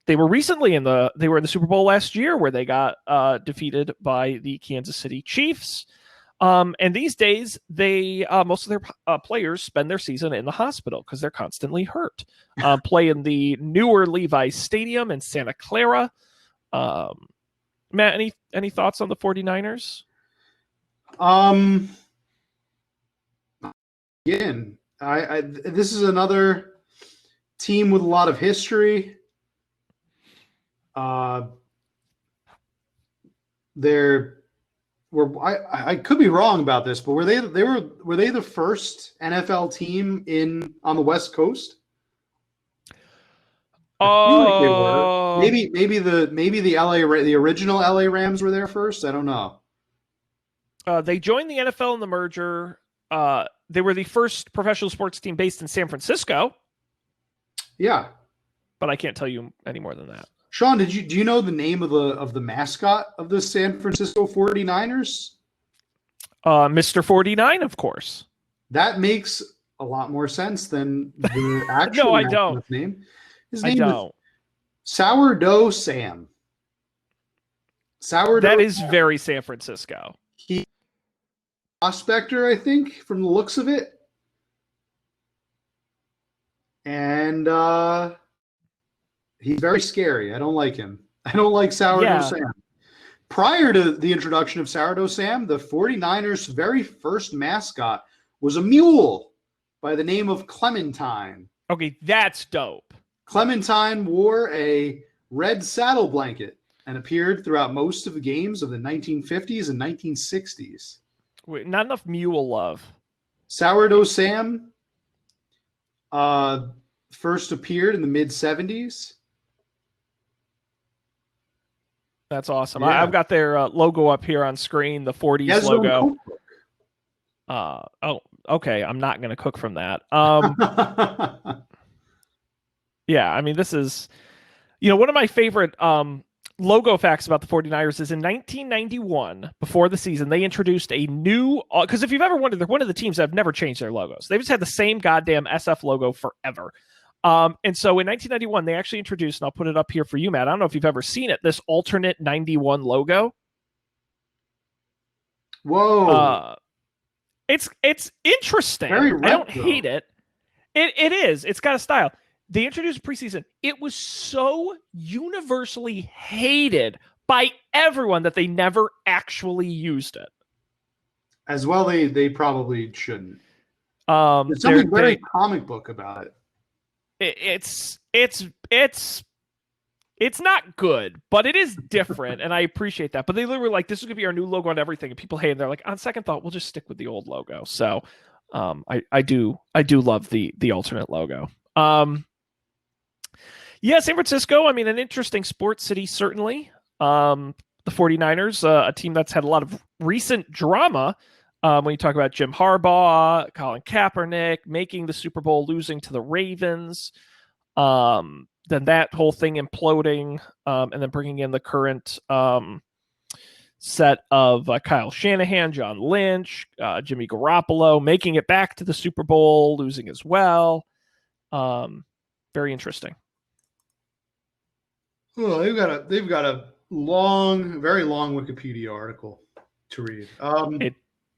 They were recently in the Super Bowl last year where they got defeated by the Kansas City Chiefs. And these days, they most of their players spend their season in the hospital because they're constantly hurt. Play in the newer Levi's Stadium in Santa Clara. Matt, any thoughts on the 49ers? Um, Again, I this is another team with a lot of history. Uh, they're I could be wrong about this, but were they the first NFL team in on the West Coast? I feel like they were. Uh, Maybe the the original LA Rams were there first. I don't know. they joined the NFL in the merger. They were the first professional sports team based in San Francisco, Yeah, but I can't tell you any more than that. Shaun, do you know the name of the mascot of the San Francisco 49ers? Mr. 49, of course. That makes a lot more sense than the No, actual I don't. mascot's name. His I name is don't. Sourdough Sam. That Sourdough is very San Francisco. he prospector, I think, from the looks of it. And he's very scary. I don't like him. I don't like Sourdough Yeah. Sam. Prior to the introduction of Sourdough Sam, the 49ers' very first mascot was a mule by the name of Clementine. Okay, that's dope. Clementine wore a red saddle blanket and appeared throughout most of the games of the 1950s and 1960s. Wait, not enough mule love. Sourdough Sam first appeared in the mid 70s. That's awesome. Yeah. I've got their logo up here on screen, the 40s He has his own logo. cookbook. Okay. I'm not going to cook from that. Yeah, I mean, this is, one of my favorite logo facts about the 49ers is in 1991, before the season, they introduced a new, because if you've ever wondered, they're one of the teams that have never changed their logos. They've just had the same goddamn SF logo forever. And so in 1991, they actually introduced, and I'll put it up here for you, Matt. I don't know if you've ever seen it, this alternate 91 logo. Whoa. It's interesting. Very I don't retro. hate it. It is. It's got a style. They introduced preseason. It was so universally hated by everyone that they never actually used it. As well, they probably shouldn't. There's something very comic book about it. It's not good, but it is different, and I appreciate that. But they literally were like, this is gonna be our new logo and everything, and people hate it. They're like, on second thought, we'll just stick with the old logo. So I do love the alternate logo. Yeah, San Francisco, I mean, an interesting sports city, certainly. The 49ers, a team that's had a lot of recent drama. When you talk about Jim Harbaugh, Colin Kaepernick making the Super Bowl, losing to the Ravens, then that whole thing imploding, and then bringing in the current set of Kyle Shanahan, John Lynch, Jimmy Garoppolo, making it back to the Super Bowl, losing as well. Very interesting. Well, they've got a long, very long Wikipedia article to read. It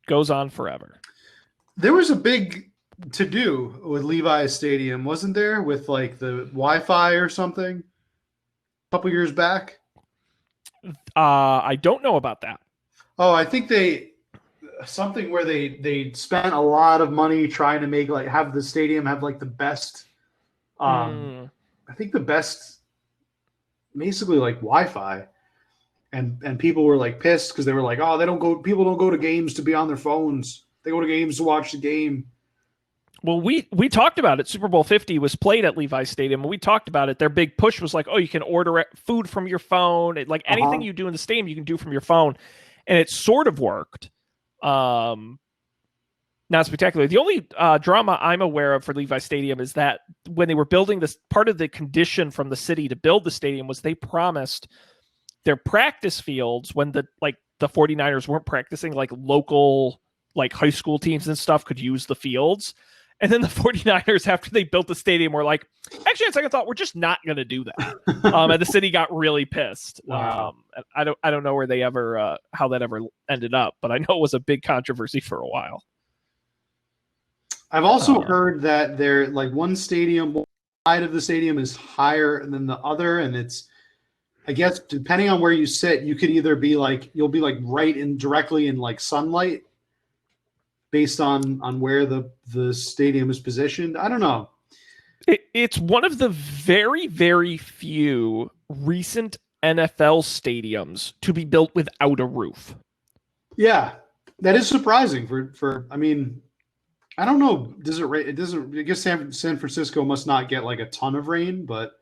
goes on forever. There was a big to do with Levi's Stadium, wasn't there? With like the Wi-Fi or something, a couple years back. I don't know about that. Oh, I think something where they spent a lot of money trying to make like have the stadium have like the best. I think the best, basically like Wi-Fi, and people were like pissed because they were like, oh, people don't go to games to be on their phones. They go to games to watch the game. Well, we talked about it. Super Bowl 50 was played at Levi's Stadium, and we talked about it. Their big push was like, oh, you can order food from your phone. Like anything you do in the stadium, you can do from your phone. And it sort of worked. Not spectacular. The only drama I'm aware of for Levi's Stadium is that when they were building this, part of the condition from the city to build the stadium was they promised their practice fields, when the 49ers weren't practicing, like local like high school teams and stuff could use the fields. And then the 49ers, after they built the stadium, were like, actually, on second thought, we're just not going to do that. And the city got really pissed. Wow. I don't know where they ever, how that ever ended up, but I know it was a big controversy for a while. I've also heard that there, like one side of the stadium is higher than the other, and it's, I guess, depending on where you sit, you could either be like, you'll be like right in directly in like sunlight, based on where the stadium is positioned. I don't know. It's one of the very, very few recent NFL stadiums to be built without a roof. Yeah, that is surprising for. I mean, I don't know. Does it rain? It doesn't. I guess San Francisco must not get like a ton of rain, but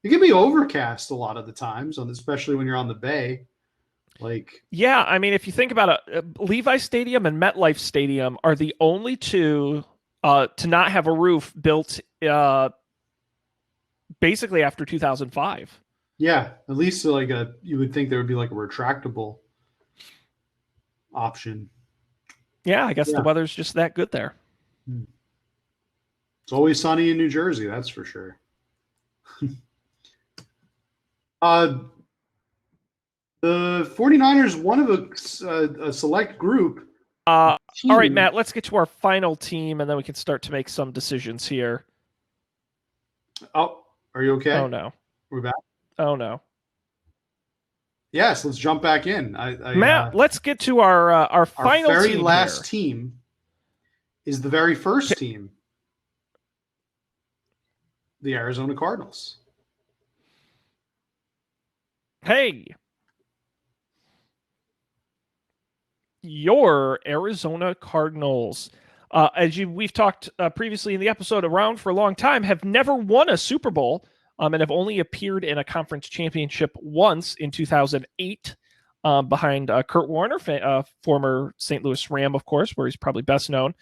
it can be overcast a lot of the times, especially when you're on the bay. Like, yeah, I mean, if you think about it, Levi Stadium and MetLife Stadium are the only two to not have a roof built basically after 2005. Yeah, at least like you would think there would be like a retractable option. Yeah, I guess the weather's just that good there. It's always sunny in New Jersey, that's for sure. The 49ers, one of a select group. All right, Matt, let's get to our final team, and then we can start to make some decisions here. Oh, are you okay? Oh, no. We're back? Oh, no. Yes, let's jump back in. Matt, let's get to our final very team last here. team is the very first team, the Arizona Cardinals. Hey. Your Arizona Cardinals, as we've talked previously in the episode, around for a long time, have never won a Super Bowl, and have only appeared in a conference championship once in 2008, behind Kurt Warner, former St. Louis Ram, of course, where he's probably best known.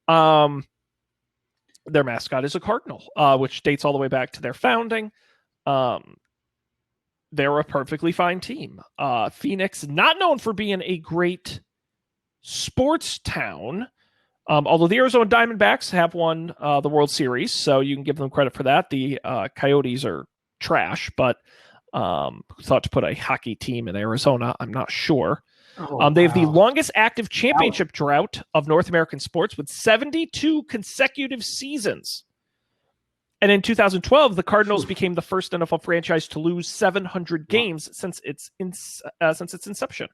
Their mascot is a cardinal, which dates all the way back to their founding. They're a perfectly fine team. Phoenix, not known for being a great sports town, although the Arizona Diamondbacks have won the World Series, so you can give them credit for that. The Coyotes are trash, but thought to put a hockey team in Arizona, I'm not sure. They have the longest active championship drought of North American sports, with 72 consecutive seasons. And in 2012, the Cardinals became the first NFL franchise to lose 700 games since its inception.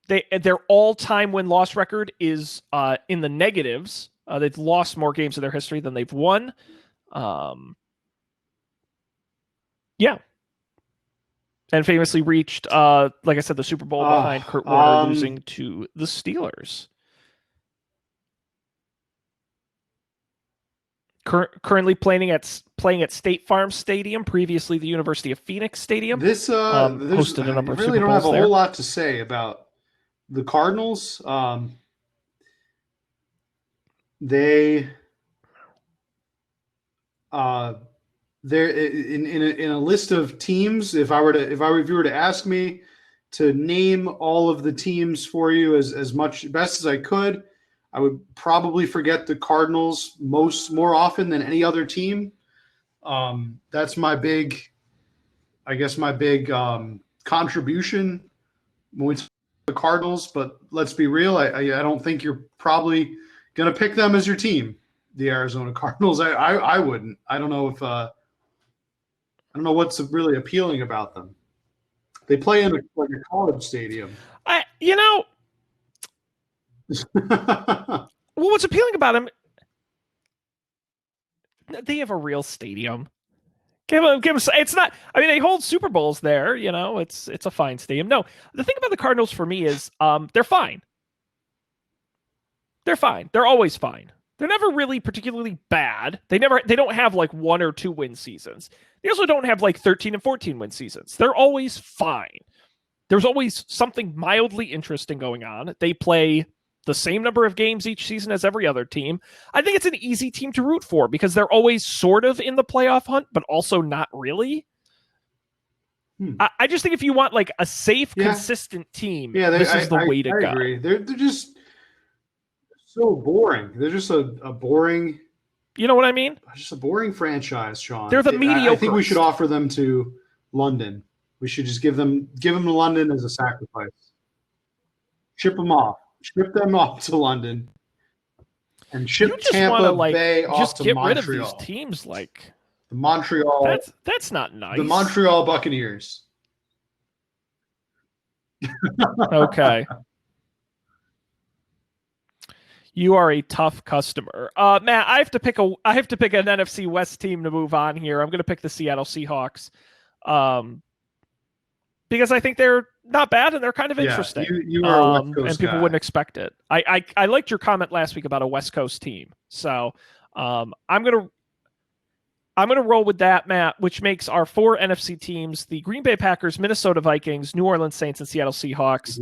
Their all-time win-loss record is in the negatives. They've lost more games in their history than they've won. Yeah. And famously reached, like I said, the Super Bowl behind Kurt Warner losing to the Steelers. Currently playing at State Farm Stadium, previously the University of Phoenix Stadium. Hosted a I number of really Super don't have Bowls a there. whole lot to say about the Cardinals. They they're in a list of teams. If you were to ask me to name all of the teams for you as much best as I could, I would probably forget the Cardinals more often than any other team. That's my big, I guess, my big contribution when we talk the Cardinals. But let's be real, I don't think you're probably going to pick them as your team, the Arizona Cardinals. I wouldn't. I don't know if I don't know what's really appealing about them. They play in like a college stadium. Well, what's appealing about them? They have a real stadium. Give them. It's not. I mean, they hold Super Bowls there. It's a fine stadium. No, the thing about the Cardinals for me is, they're fine. They're fine. They're always fine. They're never really particularly bad. They don't have like 1 or 2 win seasons. They also don't have like 13 and 14 win seasons. They're always fine. There's always something mildly interesting going on. They play the same number of games each season as every other team. I think it's an easy team to root for because they're always sort of in the playoff hunt, but also not really. I just think if you want like a safe, consistent team, this is the way to go. I agree. They're just so boring. They're just a boring. You know what I mean? Just a boring franchise, Shaun. They're the mediocre. I think we should offer them to London. We should just give them to London as a sacrifice. Ship them off to London, and ship Tampa Bay off to Montreal. Rid of these teams like the Montreal. That's not nice. The Montreal Buccaneers. Okay. You are a tough customer, Matt. I have to pick an NFC West team to move on here. I'm going to pick the Seattle Seahawks, because I think they're not bad and they're kind of interesting. You are a West Coast and people guy. wouldn't expect it. I liked your comment last week about a West Coast team, so I'm gonna roll with that, Matt, which makes our 4 NFC teams the Green Bay Packers, Minnesota Vikings, New Orleans Saints, and Seattle Seahawks.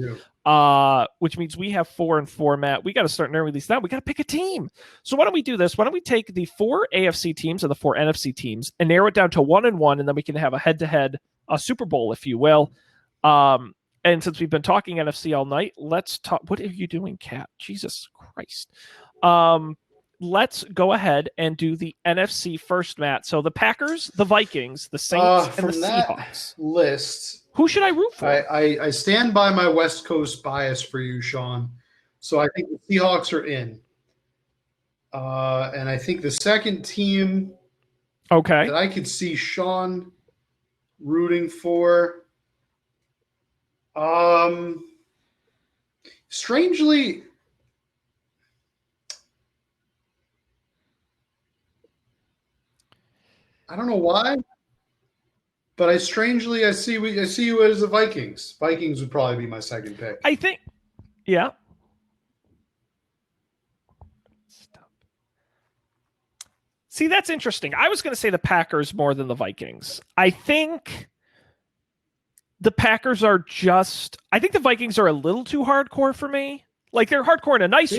Which means we have 4 and 4, Matt. We got to start narrowing these down. We got to pick a team. So why don't we do this? Why don't we take the 4 AFC teams and the 4 NFC teams and narrow it down to 1 and 1, and then we can have a head-to-head Super Bowl, if you will. And since we've been talking NFC all night, let's talk. What are you doing, Kat? Jesus Christ. Let's go ahead and do the NFC first, Matt. So the Packers, the Vikings, the Saints, and the Seahawks. List. Who should I root for? I stand by my West Coast bias for you, Shaun. So I think the Seahawks are in. And I think the second team that I could see Shaun rooting for, strangely, I don't know why, but I see you as the Vikings. Vikings would probably be my second pick. I think, yeah. See, that's interesting. I was going to say the Packers more than the Vikings. I think the Packers are I think the Vikings are a little too hardcore for me. Like, they're hardcore in a nice way,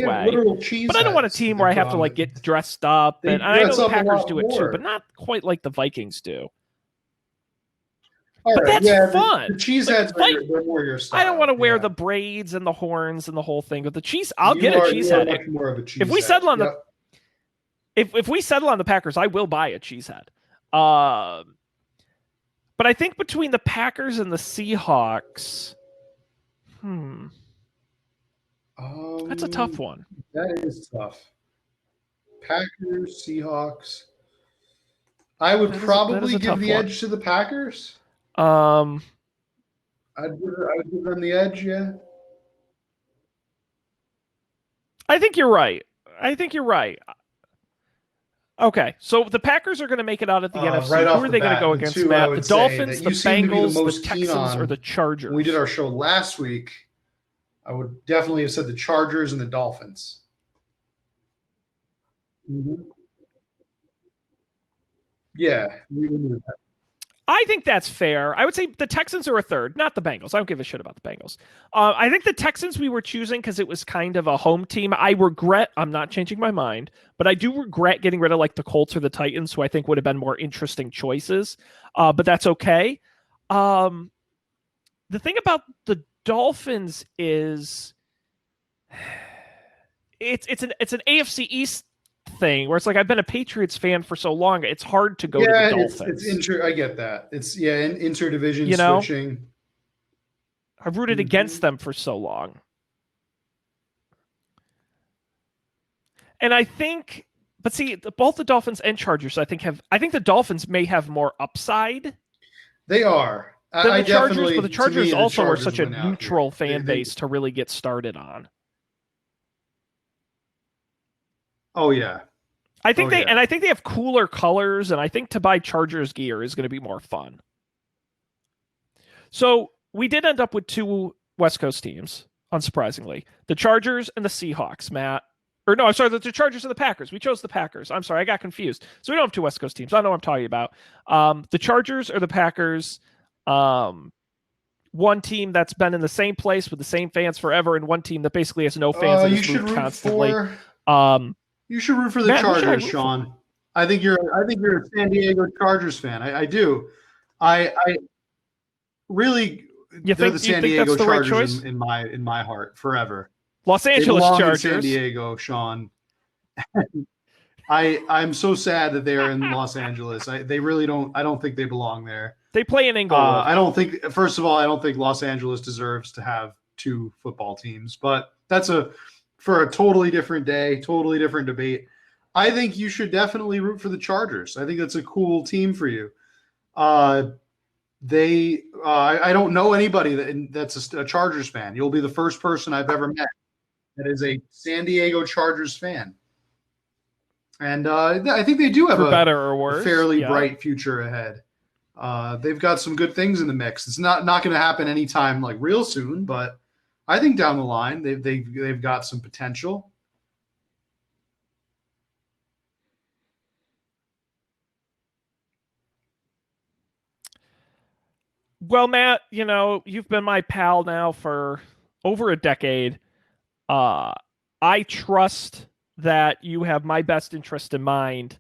but I don't want a team where I have to like get dressed up. And I know the Packers do it too, but not quite like the Vikings do. But that's fun. The cheeseheads are more your style. I don't want to wear the braids and the horns and the whole thing, but the cheese, I'll get a cheesehead. Much more of a cheesehead. If we settle on if we settle on the Packers, I will buy a cheesehead. But I think between the Packers and the Seahawks, that's a tough one. That is tough. Packers, Seahawks. I would probably give the edge to the Packers. I'd give them the edge, yeah. I think you're right. Okay, so the Packers are going to make it out at the NFC. Right Who are they going to go against, Matt? The Dolphins, the Bengals, the Texans, or the Chargers? When we did our show last week, I would definitely have said the Chargers and the Dolphins. Mm-hmm. Yeah. We knew that. I think that's fair. I would say the Texans are a third, not the Bengals. I don't give a shit about the Bengals. I think the Texans we were choosing because it was kind of a home team. I'm not changing my mind, but I do regret getting rid of like the Colts or the Titans, who I think would have been more interesting choices. But that's okay. Um, the thing about the Dolphins is it's an AFC East thing where it's like I've been a Patriots fan for so long, it's hard to go to the Yeah, it's Dolphins. I get that. It's interdivision You know, switching. I've rooted against them for so long. And I think, but see, both the Dolphins and Chargers, I think the Dolphins may have more upside They are. than I the Chargers, definitely, but the to me, Chargers the also are Chargers such a went out here. neutral fan base to really get started on. Oh yeah. I think I think they have cooler colors, and I think to buy Chargers gear is going to be more fun. So we did end up with two West Coast teams, unsurprisingly, the Chargers and the Seahawks. Matt, or no, I'm sorry, the Chargers and the Packers. We chose the Packers. I'm sorry, I got confused. So we don't have two West Coast teams. I don't know what I'm talking about. The Chargers or the Packers. One team that's been in the same place with the same fans forever, and one team that basically has no fans and has moved constantly. You should root for the Chargers, Shaun. I think you're a San Diego Chargers fan. I do. I really, they're the San Diego Chargers in my heart forever. Los Angeles Chargers. In San Diego, Shaun. I'm so sad that they are in Los Angeles. They really don't. I don't think they belong there. They play in Inglewood. I don't think. First of all, I don't think Los Angeles deserves to have two football teams. But that's for a totally different day, totally different debate. I think you should definitely root for the Chargers. I think that's a cool team for you. I don't know anybody that's a Chargers fan. You'll be the first person I've ever met that is a San Diego Chargers fan. And I think they do have for better or worse, a fairly bright future ahead. They've got some good things in the mix. It's not going to happen anytime like real soon, but I think down the line they've got some potential. Well, Matt, you've been my pal now for over a decade. I trust that you have my best interest in mind.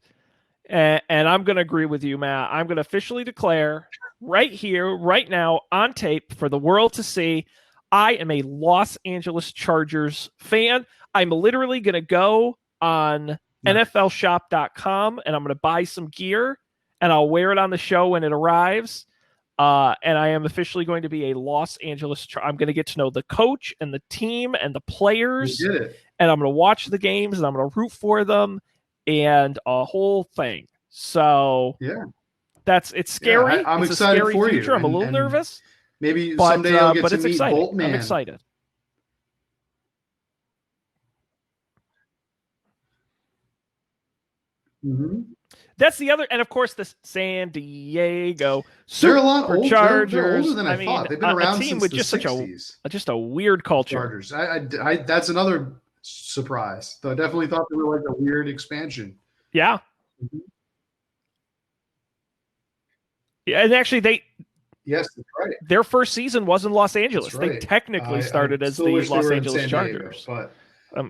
And I'm going to agree with you, Matt. I'm going to officially declare right here, right now, on tape for the world to see, I am a Los Angeles Chargers fan. I'm literally going to go on NFLshop.com and I'm going to buy some gear and I'll wear it on the show when it arrives. And I am officially going to be a Los Angeles. I'm going to get to know the coach and the team and the players. You did it. And I'm going to watch the games and I'm going to root for them and a whole thing. So yeah, it's scary. I'm it's excited a scary for future. you. I'm a little nervous. Maybe someday you'll get to meet exciting. Boltman. I'm excited. Mm-hmm. That's the other, and of course the San Diego They're a lot older. Chargers. They're older than I thought. They've been around since with just 60s. Just a weird culture. Chargers. That's another surprise. Though I definitely thought they were like a weird expansion. Yeah. Mm-hmm. Yeah, and actually yes, that's right. Their first season was in Los Angeles. Right. They technically started as the Los Angeles Chargers. But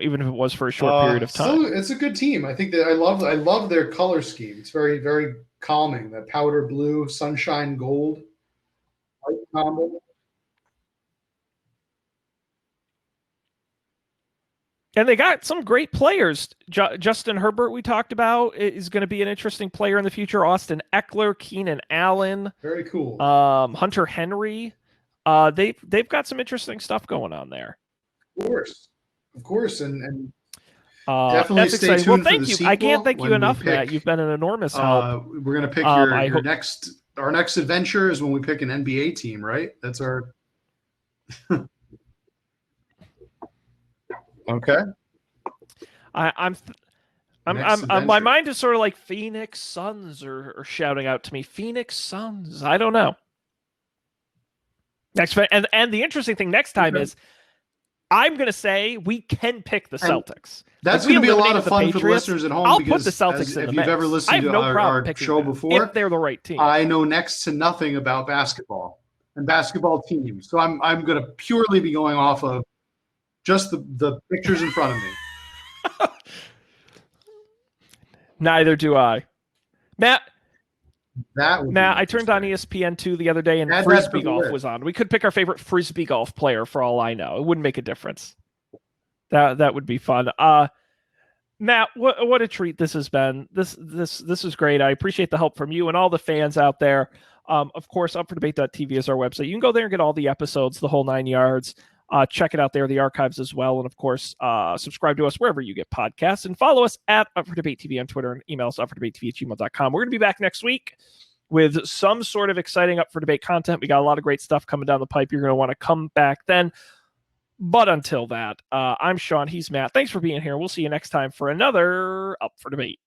even if it was for a short period of time. So it's a good team. I think that I love their color scheme. It's very, very calming. That powder blue, sunshine gold, white combo. And they got some great players. Justin Herbert, we talked about, is going to be an interesting player in the future. Austin Eckler, Keenan Allen. Very cool. Hunter Henry. They've got some interesting stuff going on there. Of course, and definitely stay exciting. tuned thank for the you. sequel. I can't thank you enough, Matt. You've been an enormous help. We're gonna pick our next adventure is when we pick an NBA team, right? That's our. Okay. My mind is sort of like Phoenix Suns are shouting out to me. Phoenix Suns. I don't know. And the interesting thing next time is I'm going to say we can pick the Celtics. That's we going to be a lot eliminated of the fun for the Patriots, listeners at home I'll put because the Celtics in if the you've mix. ever I listened have to no problem our picking show them before, if they're the right team. I know next to nothing about basketball and basketball teams. So I'm going to purely be going off of just the pictures in front of me. Neither do I. Matt, I turned on interesting. ESPN2 the other day and Add that to Frisbee the golf list. was on. We could pick our favorite Frisbee golf player for all I know. It wouldn't make a difference. That would be fun. Matt, what a treat this has been. This is great. I appreciate the help from you and all the fans out there. Of course, upfordebate.tv is our website. You can go there and get all the episodes, the whole 9 yards. Check it out there, the archives as well. And of course, subscribe to us wherever you get podcasts and follow us at Up for Debate TV on Twitter and email us upfordebatetv@gmail.com. We're going to be back next week with some sort of exciting Up for Debate content. We got a lot of great stuff coming down the pipe. You're going to want to come back then. But until that, I'm Shaun. He's Matt. Thanks for being here. We'll see you next time for another Up for Debate.